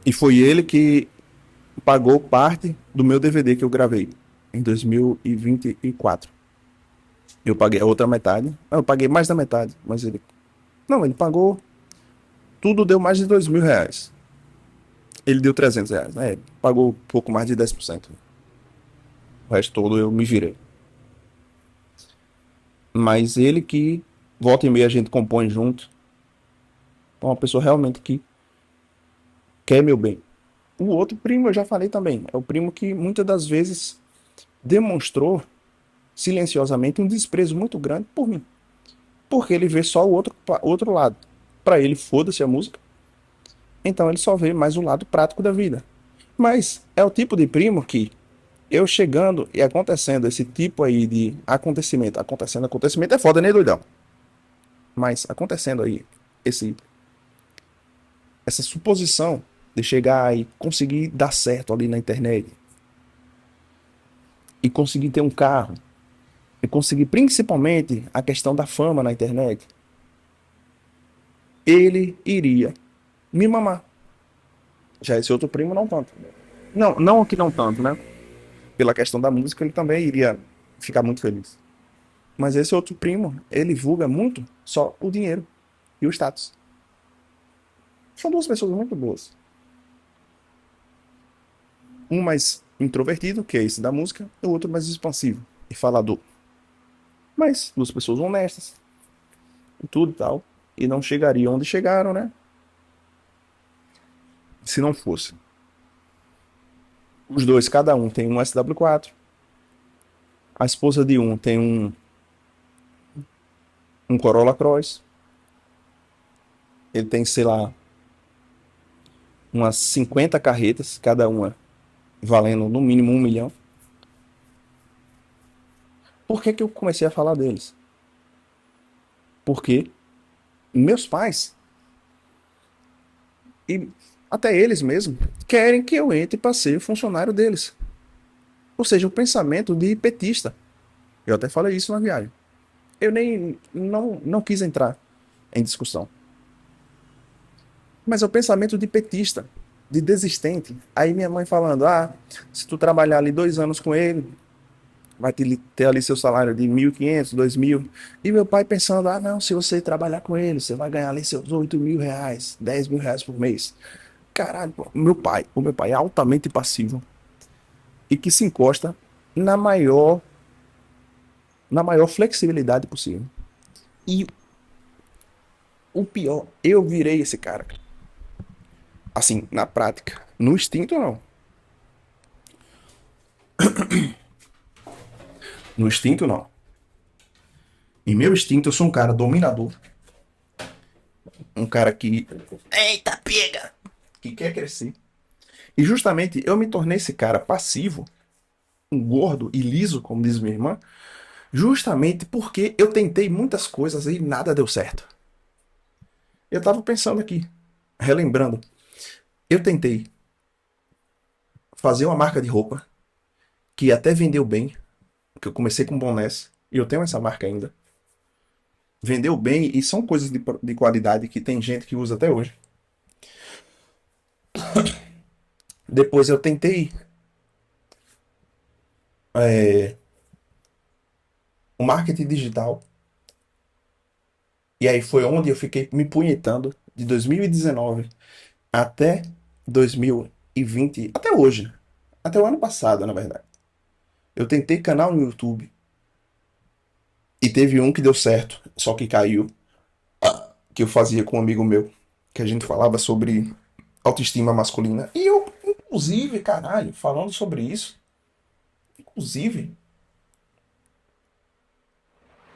E foi ele que pagou parte do meu DVD que eu gravei em 2024. Eu paguei a outra metade. Não, eu paguei mais da metade, mas ele. Não, ele pagou. Tudo deu mais de R$ 2.000. Ele deu R$ 300, né? Ele pagou pouco mais de 10%. O resto todo eu me virei. Mas ele que volta e meia a gente compõe junto. É uma pessoa realmente que quer meu bem. O outro primo, eu já falei também, é o primo que muitas das vezes demonstrou silenciosamente um desprezo muito grande por mim. Porque ele vê só o outro lado. Para ele, foda-se a música. Então ele só vê mais o lado prático da vida. Mas é o tipo de primo que eu chegando e acontecendo esse tipo aí de acontecimento, acontecimento é foda, né, doidão? Mas acontecendo aí esse essa suposição de chegar e conseguir dar certo ali na internet e conseguir ter um carro e conseguir principalmente a questão da fama na internet, ele iria me mamar. Já esse outro primo não tanto. Não, não que não tanto, né? Pela questão da música ele também iria ficar muito feliz. Mas esse outro primo, ele vulga muito só o dinheiro e o status. São duas pessoas muito boas. Um mais introvertido, que é esse da música, e o outro mais expansivo e falador. Mas duas pessoas honestas e tudo e tal. E não chegariam onde chegaram, né? Se não fosse. Os dois, cada um tem um SW4. A esposa de um tem um Corolla Cross. Ele tem, sei lá, umas 50 carretas, cada uma valendo no mínimo 1 milhão. Por que que eu comecei a falar deles? Porque meus pais, e até eles mesmos, querem que eu entre para ser funcionário deles. Ou seja, o pensamento de petista. Eu até falei isso na viagem. Eu nem não quis entrar em discussão. Mas é o pensamento de petista, de desistente. Aí minha mãe falando, se tu trabalhar ali 2 anos com ele, vai ter ali seu salário de 1.500, 2.000. E meu pai pensando, não, se você trabalhar com ele, você vai ganhar ali seus R$ 8.000, R$ 10.000 por mês. Caralho, pô, o meu pai é altamente passivo e que se encosta na maior, na maior flexibilidade possível. E o pior, eu virei esse cara. Assim, na prática. No instinto, não. No instinto, não. Em meu instinto, eu sou um cara dominador. Um cara que. Eita, pega! Que quer crescer. E justamente eu me tornei esse cara passivo, um gordo e liso, como diz minha irmã, justamente porque eu tentei muitas coisas e nada deu certo. Eu tava pensando aqui, relembrando. Eu tentei fazer uma marca de roupa que até vendeu bem, que eu comecei com bonés, e eu tenho essa marca ainda. Vendeu bem e são coisas de qualidade que tem gente que usa até hoje. Depois eu tentei o marketing digital, e aí foi onde eu fiquei me punhetando de 2019 até 2020, até hoje, até o ano passado, na verdade. Eu tentei canal no YouTube e teve um que deu certo, só que caiu, que eu fazia com um amigo meu, que a gente falava sobre autoestima masculina. E eu, inclusive, caralho, falando sobre isso, inclusive,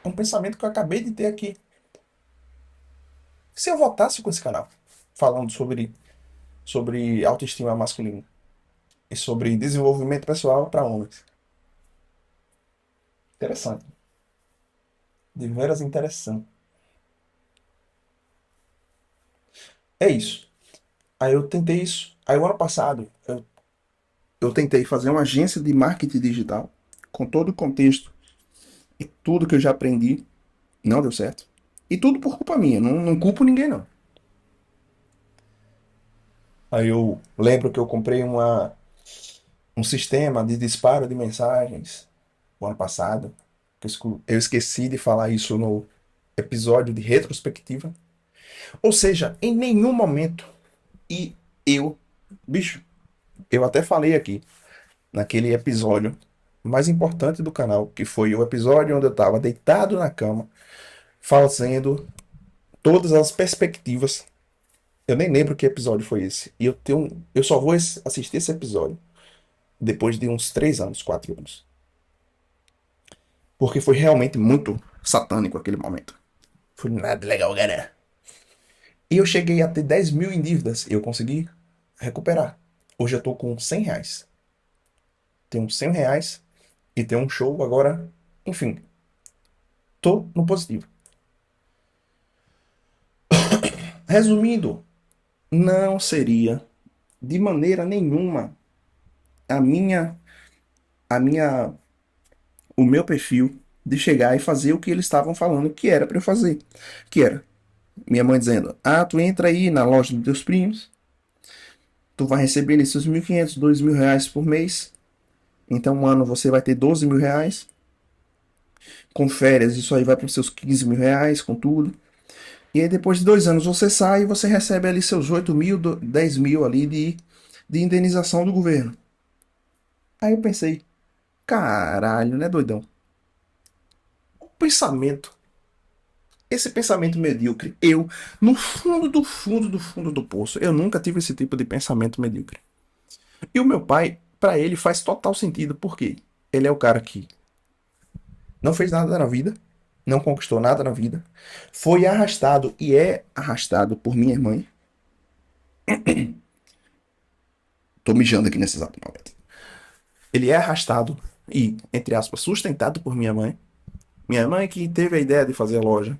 É um pensamento que eu acabei de ter aqui. Se eu voltasse com esse canal, falando sobre autoestima masculina e sobre desenvolvimento pessoal para homens. Interessante. De veras interessante. É isso. Aí eu tentei isso. Aí o ano passado eu tentei fazer uma agência de marketing digital com todo o contexto e tudo que eu já aprendi. Não deu certo. E tudo por culpa minha. Não, não culpo ninguém, não. Aí eu lembro que eu comprei um sistema de disparo de mensagens o ano passado. Eu esqueci de falar isso no episódio de retrospectiva. Ou seja, em nenhum momento. E eu, bicho, eu até falei aqui, naquele episódio mais importante do canal, que foi o episódio onde eu estava deitado na cama, fazendo todas as perspectivas. Eu nem lembro que episódio foi esse. E eu só vou assistir esse episódio depois de uns 3 anos, 4 anos. Porque foi realmente muito satânico aquele momento. Foi nada legal, galera. E eu cheguei a ter 10 mil em dívidas. E eu consegui recuperar. Hoje eu tô com R$ 100. Tenho R$ 100 e tenho um show agora. Enfim, tô no positivo. Resumindo, não seria de maneira nenhuma a minha, a minha, o meu perfil de chegar e fazer o que eles estavam falando que era para eu fazer. Que era minha mãe dizendo: ah, tu entra aí na loja dos teus primos, tu vai receber ali seus 1.500, R$ 2.000 por mês. Então, um ano você vai ter R$ 12.000. Com férias, isso aí vai para os seus R$ 15.000, com tudo. E aí, depois de 2 anos, você sai e você recebe ali seus 8.000, 10.000 ali de indenização do governo. Aí eu pensei, caralho, né, doidão? O pensamento, esse pensamento medíocre, no fundo do fundo do fundo do poço, eu nunca tive esse tipo de pensamento medíocre. E o meu pai, pra ele, faz total sentido, porque ele é o cara que não fez nada na vida, não conquistou nada na vida, foi arrastado e é arrastado por minha mãe. Tô mijando aqui nesse exato momento. Ele é arrastado e, entre aspas, sustentado por minha mãe. Minha mãe que teve a ideia de fazer a loja.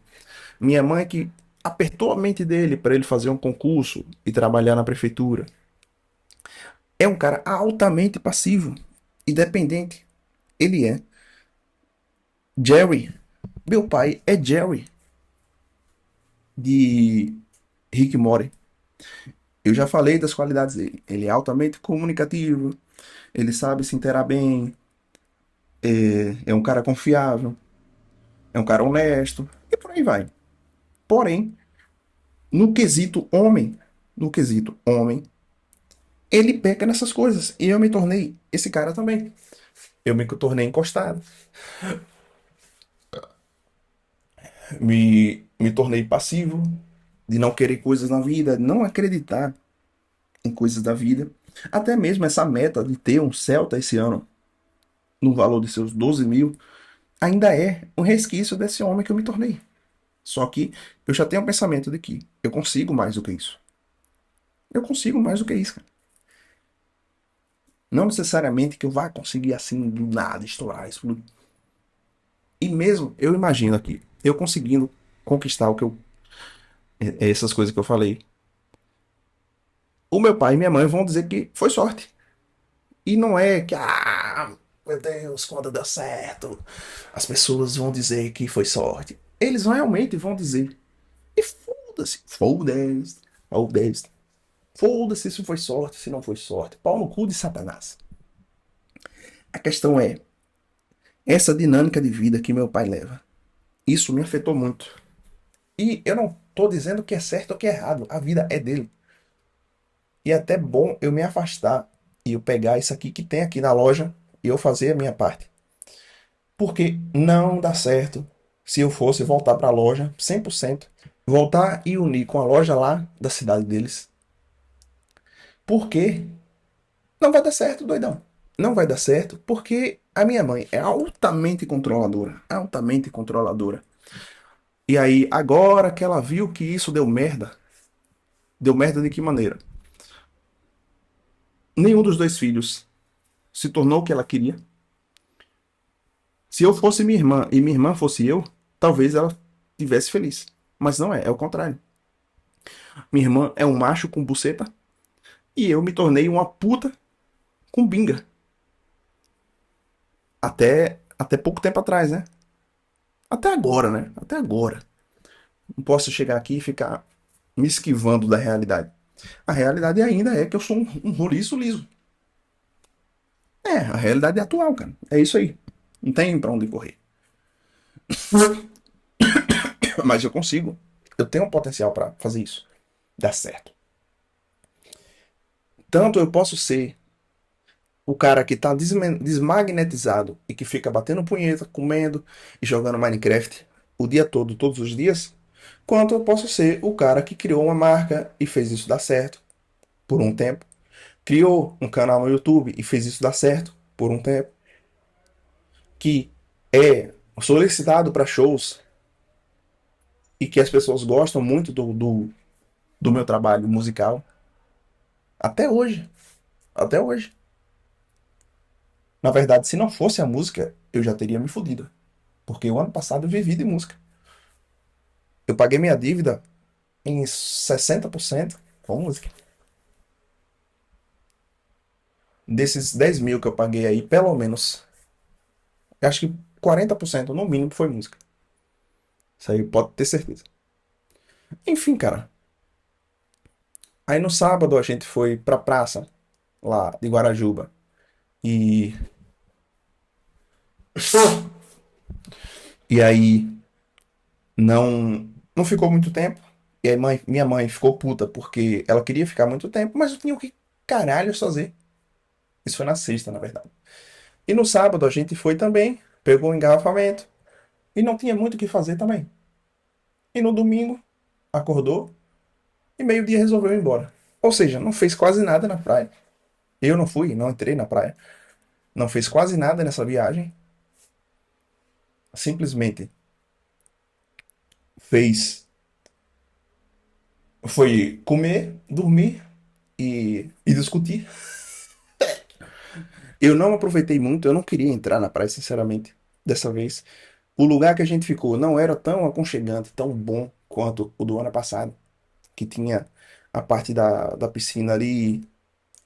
Minha mãe que apertou a mente dele para ele fazer um concurso e trabalhar na prefeitura. É um cara altamente passivo e dependente. Ele é. Jerry. Meu pai é Jerry de Rick e Morty. Eu já falei das qualidades dele. Ele é altamente comunicativo, ele sabe se interar bem, é um cara confiável, é um cara honesto e por aí vai. Porém, no quesito homem, no quesito homem, ele peca nessas coisas. E eu me tornei esse cara também. Eu me tornei encostado. Me tornei passivo, de não querer coisas na vida, não acreditar em coisas da vida. Até mesmo essa meta de ter um Celta esse ano, no valor de seus 12.000, ainda é um resquício desse homem que eu me tornei. Só que eu já tenho o pensamento de que eu consigo mais do que isso. Eu consigo mais do que isso, cara. Não necessariamente que eu vá conseguir assim do nada estourar, explodir. E mesmo eu imagino aqui, eu conseguindo conquistar essas coisas que eu falei. O meu pai e minha mãe vão dizer que foi sorte. E não é que, meu Deus, quando deu certo, as pessoas vão dizer que foi sorte. Eles realmente vão dizer. E foda-se, foda-se, foda-se. Foda-se se foi sorte, se não foi sorte. Pau no cu de Satanás. A questão é, essa dinâmica de vida que meu pai leva. Isso me afetou muito. E eu não tô dizendo que é certo ou que é errado. A vida é dele. E é até bom eu me afastar e eu pegar isso aqui que tem aqui na loja e eu fazer a minha parte. Porque não dá certo se eu fosse voltar para a loja 100%, voltar e unir com a loja lá da cidade deles. Porque não vai dar certo, doidão. Não vai dar certo porque A minha mãe é altamente controladora, altamente controladora. E aí, agora que ela viu que isso deu merda de que maneira? Nenhum dos dois filhos se tornou o que ela queria. Se eu fosse minha irmã e minha irmã fosse eu, talvez ela tivesse feliz. Mas não é, é o contrário. Minha irmã é um macho com buceta e eu me tornei uma puta com binga. Até pouco tempo atrás, né? Até agora, né? Até agora. Não posso chegar aqui e ficar me esquivando da realidade. A realidade ainda é que eu sou um roliço liso. É, a realidade é atual, cara. É isso aí. Não tem pra onde correr. Mas eu consigo. Eu tenho um potencial pra fazer isso. Dar certo. Tanto eu posso ser o cara que tá desmagnetizado e que fica batendo punheta, comendo e jogando Minecraft o dia todo, todos os dias, quanto eu posso ser o cara que criou uma marca e fez isso dar certo por um tempo, criou um canal no YouTube e fez isso dar certo por um tempo, que é solicitado para shows e que as pessoas gostam muito do meu trabalho musical. Até hoje. Até hoje. Na verdade, se não fosse a música, eu já teria me fudido. Porque o ano passado eu vivi de música. Eu paguei minha dívida em 60% com música. Desses 10 mil que eu paguei aí, pelo menos, eu acho que 40% no mínimo foi música. Isso aí pode ter certeza. Enfim, cara. Aí no sábado a gente foi pra praça lá de Guarajuba. E, e aí não ficou muito tempo. E aí minha mãe ficou puta porque ela queria ficar muito tempo, mas eu tinha o que caralho fazer. Isso foi na sexta, na verdade. E no sábado a gente foi também, pegou um engarrafamento e não tinha muito o que fazer também. E no domingo acordou e meio-dia resolveu ir embora. Ou seja, não fez quase nada na praia. Eu não fui, não entrei na praia. Não fez quase nada nessa viagem. Simplesmente fez. Foi comer, dormir e discutir. Eu não aproveitei muito, eu não queria entrar na praia, sinceramente, dessa vez. O lugar que a gente ficou não era tão aconchegante, tão bom quanto o do ano passado, que tinha a parte da piscina ali,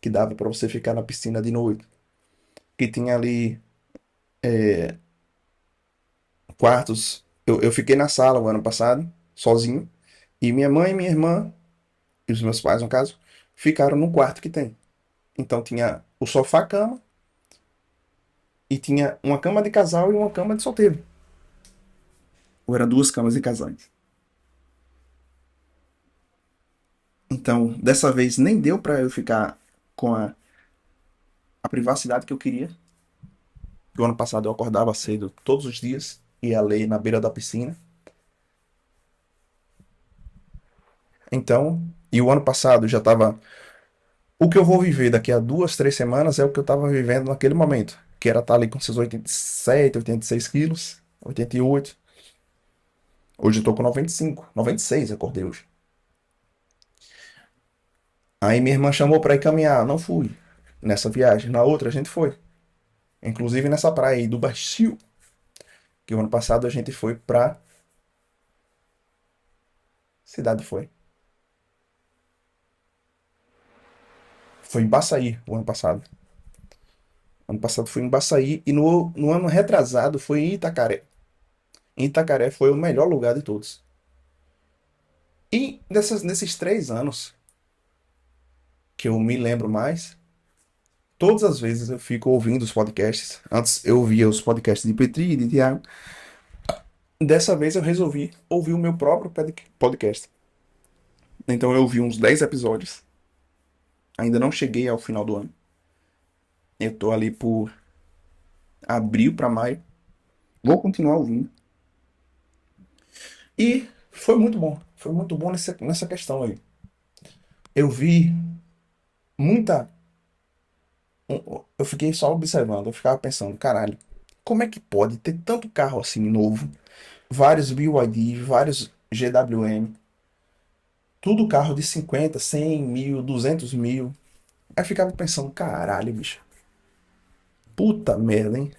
que dava para você ficar na piscina de noite, que tinha ali quartos. Eu fiquei na sala o ano passado, sozinho, e minha mãe, minha irmã e os meus pais, no caso, ficaram no quarto que tem. Então tinha o sofá-cama e tinha uma cama de casal e uma cama de solteiro. Ou era duas camas de casais. Então, dessa vez nem deu para eu ficar com a privacidade que eu queria. O ano passado eu acordava cedo todos os dias, ia ler na beira da piscina. Então, e o ano passado já estava. O que eu vou viver daqui a 2, 3 semanas é o que eu estava vivendo naquele momento, que era estar ali com seus 87, 86 quilos, 88. Hoje eu tô com 95, 96 eu acordei hoje. Aí minha irmã chamou para ir caminhar, não fui nessa viagem. Na outra a gente foi, inclusive nessa praia aí do Baixio, que o ano passado a gente foi pra cidade foi. Foi em Baçaí o ano passado. Ano passado foi em Baçaí e no ano retrasado foi em Itacaré. Em Itacaré foi o melhor lugar de todos. E nesses 3 anos que eu me lembro mais, todas as vezes eu fico ouvindo os podcasts. Antes eu ouvia os podcasts de Petri e de Thiago. Dessa vez eu resolvi ouvir o meu próprio podcast. Então eu ouvi uns 10 episódios. Ainda não cheguei ao final do ano. Eu tô ali por abril para maio. Vou continuar ouvindo. E foi muito bom. Foi muito bom nessa questão aí. Eu vi muita, Eu fiquei só observando, eu ficava pensando, caralho, como é que pode ter tanto carro assim novo, vários BYD, vários GWM, tudo carro de 50, 100 mil, 200 mil. Aí eu ficava pensando, caralho, bicho, puta merda, hein?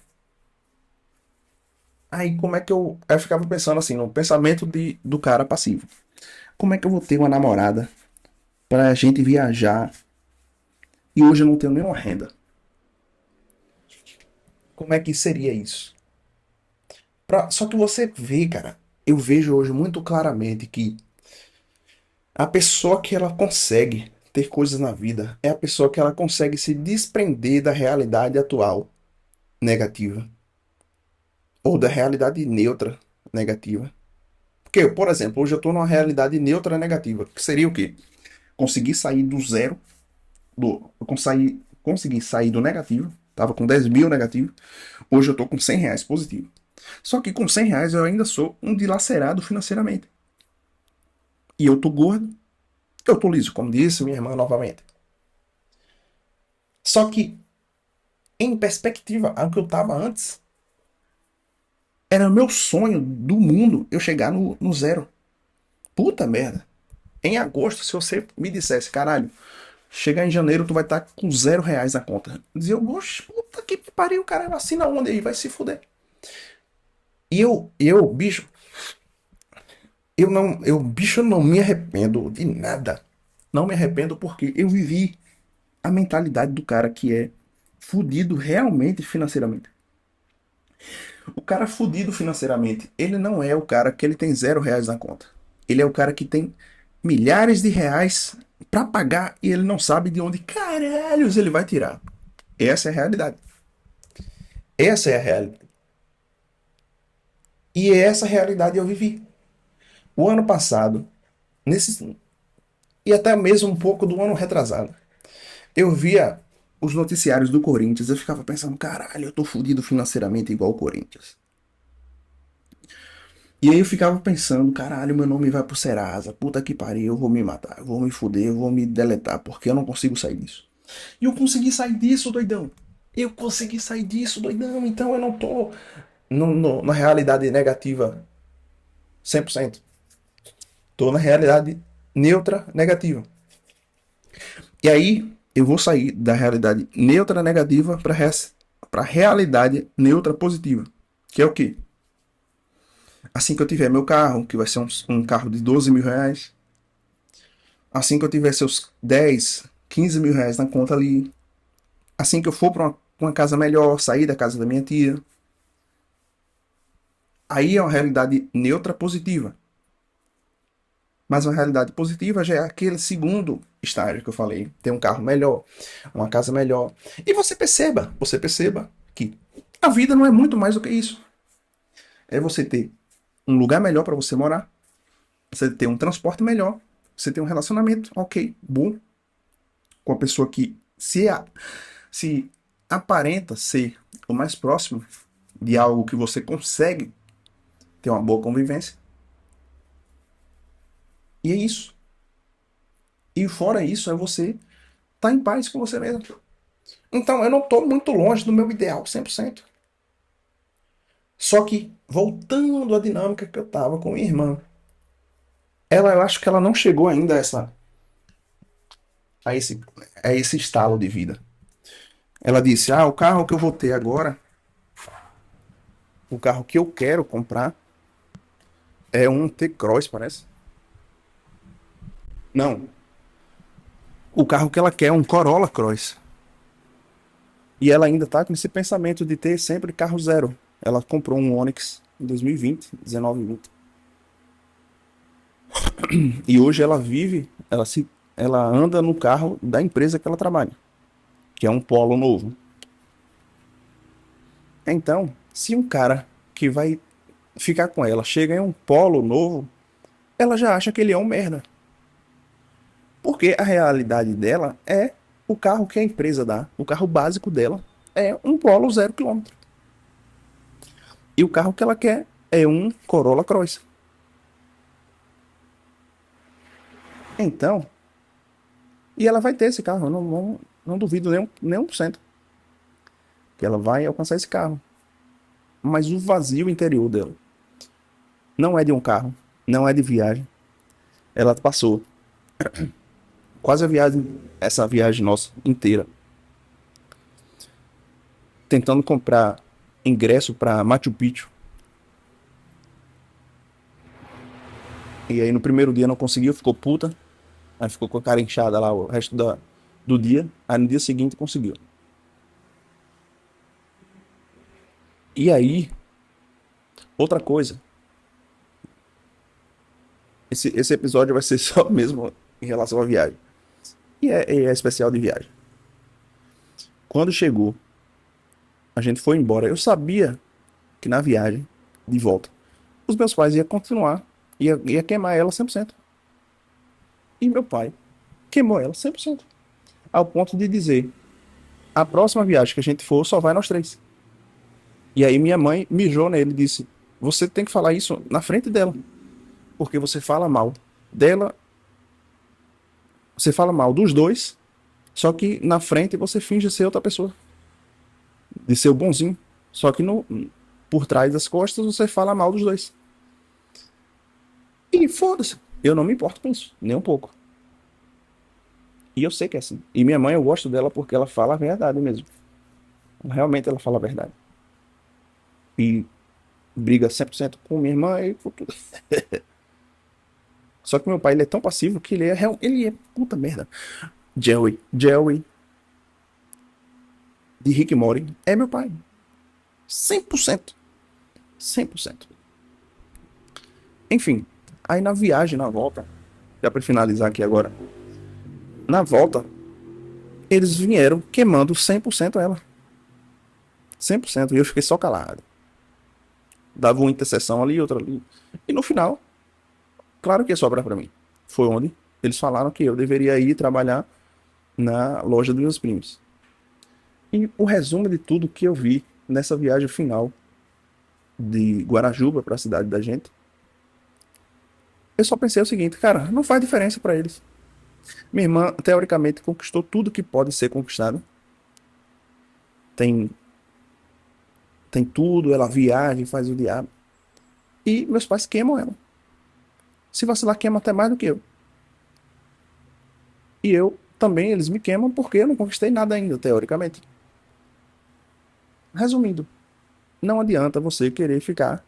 Aí como é que eu. Aí eu ficava pensando assim, no pensamento do cara passivo. Como é que eu vou ter uma namorada pra gente viajar e hoje eu não tenho nenhuma renda? Como é que seria isso? Só que você vê, cara, eu vejo hoje muito claramente que a pessoa que ela consegue ter coisas na vida é a pessoa que ela consegue se desprender da realidade atual negativa ou da realidade neutra negativa. Porque, por exemplo, hoje eu estou numa realidade neutra negativa, que seria o quê? Conseguir sair do zero, eu consegui sair do negativo, tava com 10 mil negativo, hoje eu tô com 100 reais positivo. Só que com 100 reais eu ainda sou um dilacerado financeiramente. E eu tô gordo, eu tô liso, como disse minha irmã novamente. Só que, em perspectiva ao que eu tava antes, era meu sonho do mundo eu chegar no zero. Puta merda. Em agosto, se você me dissesse, caralho, chegar em janeiro tu vai estar com 0 reais na conta. Eu dizia, oxe, puta que pariu, cara, assina onde aí, vai se fuder. E bicho, bicho, eu não me arrependo de nada. Não me arrependo porque eu vivi a mentalidade do cara que é fudido realmente financeiramente. O cara fudido financeiramente, ele não é o cara que ele tem 0 reais na conta. Ele é o cara que tem milhares de reais pra pagar e ele não sabe de onde caralhos ele vai tirar. Essa é a realidade. Essa é a realidade. E essa realidade eu vivi. O ano passado, nesse, e até mesmo um pouco do ano retrasado, eu via os noticiários do Corinthians, eu ficava pensando, caralho, eu tô fudido financeiramente igual o Corinthians. E aí eu ficava pensando, caralho, meu nome vai pro Serasa, puta que pariu, eu vou me matar, eu vou me fuder, eu vou me deletar, porque eu não consigo sair disso. E eu consegui sair disso, doidão. Eu consegui sair disso, doidão, então eu não tô na realidade negativa 100%. Tô na realidade neutra negativa. E aí eu vou sair da realidade neutra negativa para realidade neutra positiva. Que é o quê? Assim que eu tiver meu carro, que vai ser um carro de 12 mil reais, assim que eu tiver seus 10, 15 mil reais na conta ali, assim que eu for para uma casa melhor, sair da casa da minha tia, aí é uma realidade neutra positiva. Mas uma realidade positiva já é aquele segundo estágio que eu falei, ter um carro melhor, uma casa melhor. E você perceba que a vida não é muito mais do que isso. É você ter um lugar melhor para você morar, você ter um transporte melhor, você ter um relacionamento, ok, bom, com a pessoa que se aparenta ser o mais próximo de algo que você consegue ter uma boa convivência. E é isso. E fora isso, é você estar tá em paz com você mesmo. Então, eu não estou muito longe do meu ideal, 100%. Só que, voltando à dinâmica que eu tava com minha irmã, eu acho que ela não chegou ainda a esse, a esse estalo de vida. Ela disse: Ah, o carro que eu vou ter agora, o carro que eu quero comprar, é um T-Cross, parece. Não, o carro que ela quer é um Corolla Cross. E ela ainda tá com esse pensamento de ter sempre carro zero. Ela comprou um Onix em 2020, 19, 20. E hoje ela anda no carro da empresa que ela trabalha, que é um Polo novo. Então, se um cara que vai ficar com ela chega em um Polo novo, ela já acha que ele é um merda. Porque a realidade dela é o carro que a empresa dá, o carro básico dela é um Polo 0 km. E o carro que ela quer é um Corolla Cross. Então, e ela vai ter esse carro, eu não duvido nem um por cento. que ela vai alcançar esse carro. Mas o vazio interior dela não é de um carro, não é de viagem. Ela passou quase a viagem, essa viagem nossa inteira, tentando comprar ingresso para Machu Picchu. E aí no primeiro dia não conseguiu, ficou puta. Aí ficou com a cara inchada lá o resto do dia. Aí no dia seguinte conseguiu. E aí, outra coisa. Esse episódio vai ser só mesmo em relação à viagem. E é especial de viagem. Quando chegou, a gente foi embora. Eu sabia que na viagem, de volta, os meus pais iam continuar. Ia queimar ela 100%. E meu pai queimou ela 100%. Ao ponto de dizer, a próxima viagem que a gente for, só vai nós três. E aí minha mãe mijou nele e disse, você tem que falar isso na frente dela. Porque você fala mal dela, você fala mal dos dois, só que na frente você finge ser outra pessoa. De ser o bonzinho. Só que no, por trás das costas você fala mal dos dois. E foda-se. Eu não me importo com isso, nem um pouco. E eu sei que é assim. E minha mãe, eu gosto dela porque ela fala a verdade mesmo. Realmente ela fala a verdade. E briga 100% com minha irmã e com tudo. Só que meu pai, ele é tão passivo que ele é puta merda. Joey de Rick e Morty é meu pai. 100%. 100%. Enfim, aí na viagem, na volta, já pra finalizar aqui agora, na volta, eles vieram queimando 100% ela. 100%. E eu fiquei só calado. Dava uma interseção ali, outra ali. E no final, claro que ia sobrar pra mim. Foi onde eles falaram que eu deveria ir trabalhar na loja dos meus primos. E o resumo de tudo que eu vi nessa viagem final de Guarajuba para a cidade da gente, eu só pensei o seguinte, cara, não faz diferença para eles. Minha irmã, teoricamente, conquistou tudo que pode ser conquistado. Tem, tem tudo, ela viaja, faz o diabo. E meus pais queimam ela. Se vacilar, queima até mais do que eu. E eu também, eles me queimam porque eu não conquistei nada ainda, teoricamente. Resumindo, não adianta você querer ficar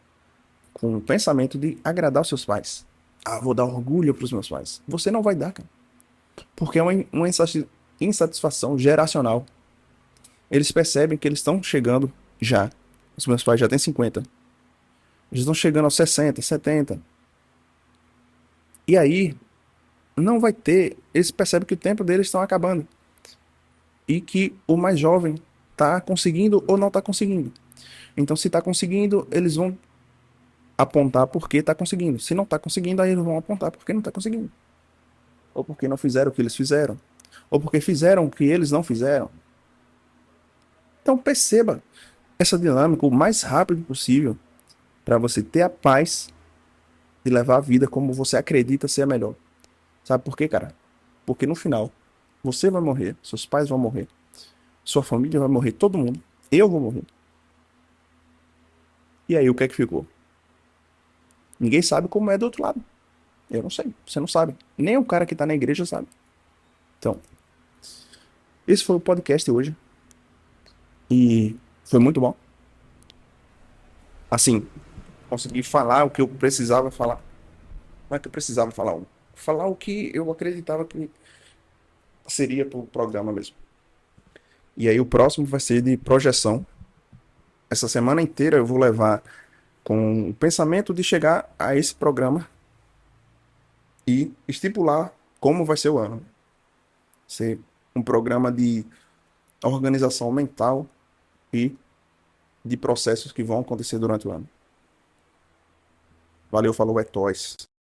com o pensamento de agradar os seus pais. Ah, vou dar orgulho para os meus pais. Você não vai dar, cara. Porque é uma insatisfação geracional. Eles percebem que eles estão chegando já. Os meus pais já têm 50. Eles estão chegando aos 60, 70. E aí, não vai ter. Eles percebem que o tempo deles está acabando. E que o mais jovem está conseguindo ou não está conseguindo. Então, se está conseguindo, eles vão apontar porque está conseguindo. Se não está conseguindo, aí eles vão apontar porque não está conseguindo. Ou porque não fizeram o que eles fizeram. Ou porque fizeram o que eles não fizeram. Então perceba essa dinâmica o mais rápido possível para você ter a paz de levar a vida como você acredita ser a melhor. Sabe por quê, cara? Porque no final, você vai morrer, seus pais vão morrer, sua família vai morrer, todo mundo. Eu vou morrer. E aí, o que é que ficou? Ninguém sabe como é do outro lado. Eu não sei, você não sabe. Nem o cara que tá na igreja sabe. Então, esse foi o podcast hoje. E foi muito bom. Assim, consegui falar o que eu precisava falar. Não é que eu precisava falar. Falar o que eu acreditava que seria pro programa mesmo. E aí o próximo vai ser de projeção. Essa semana inteira eu vou levar com o pensamento de chegar a esse programa e estipular como vai ser o ano. Ser um programa de organização mental e de processos que vão acontecer durante o ano. Valeu, falou, é toys.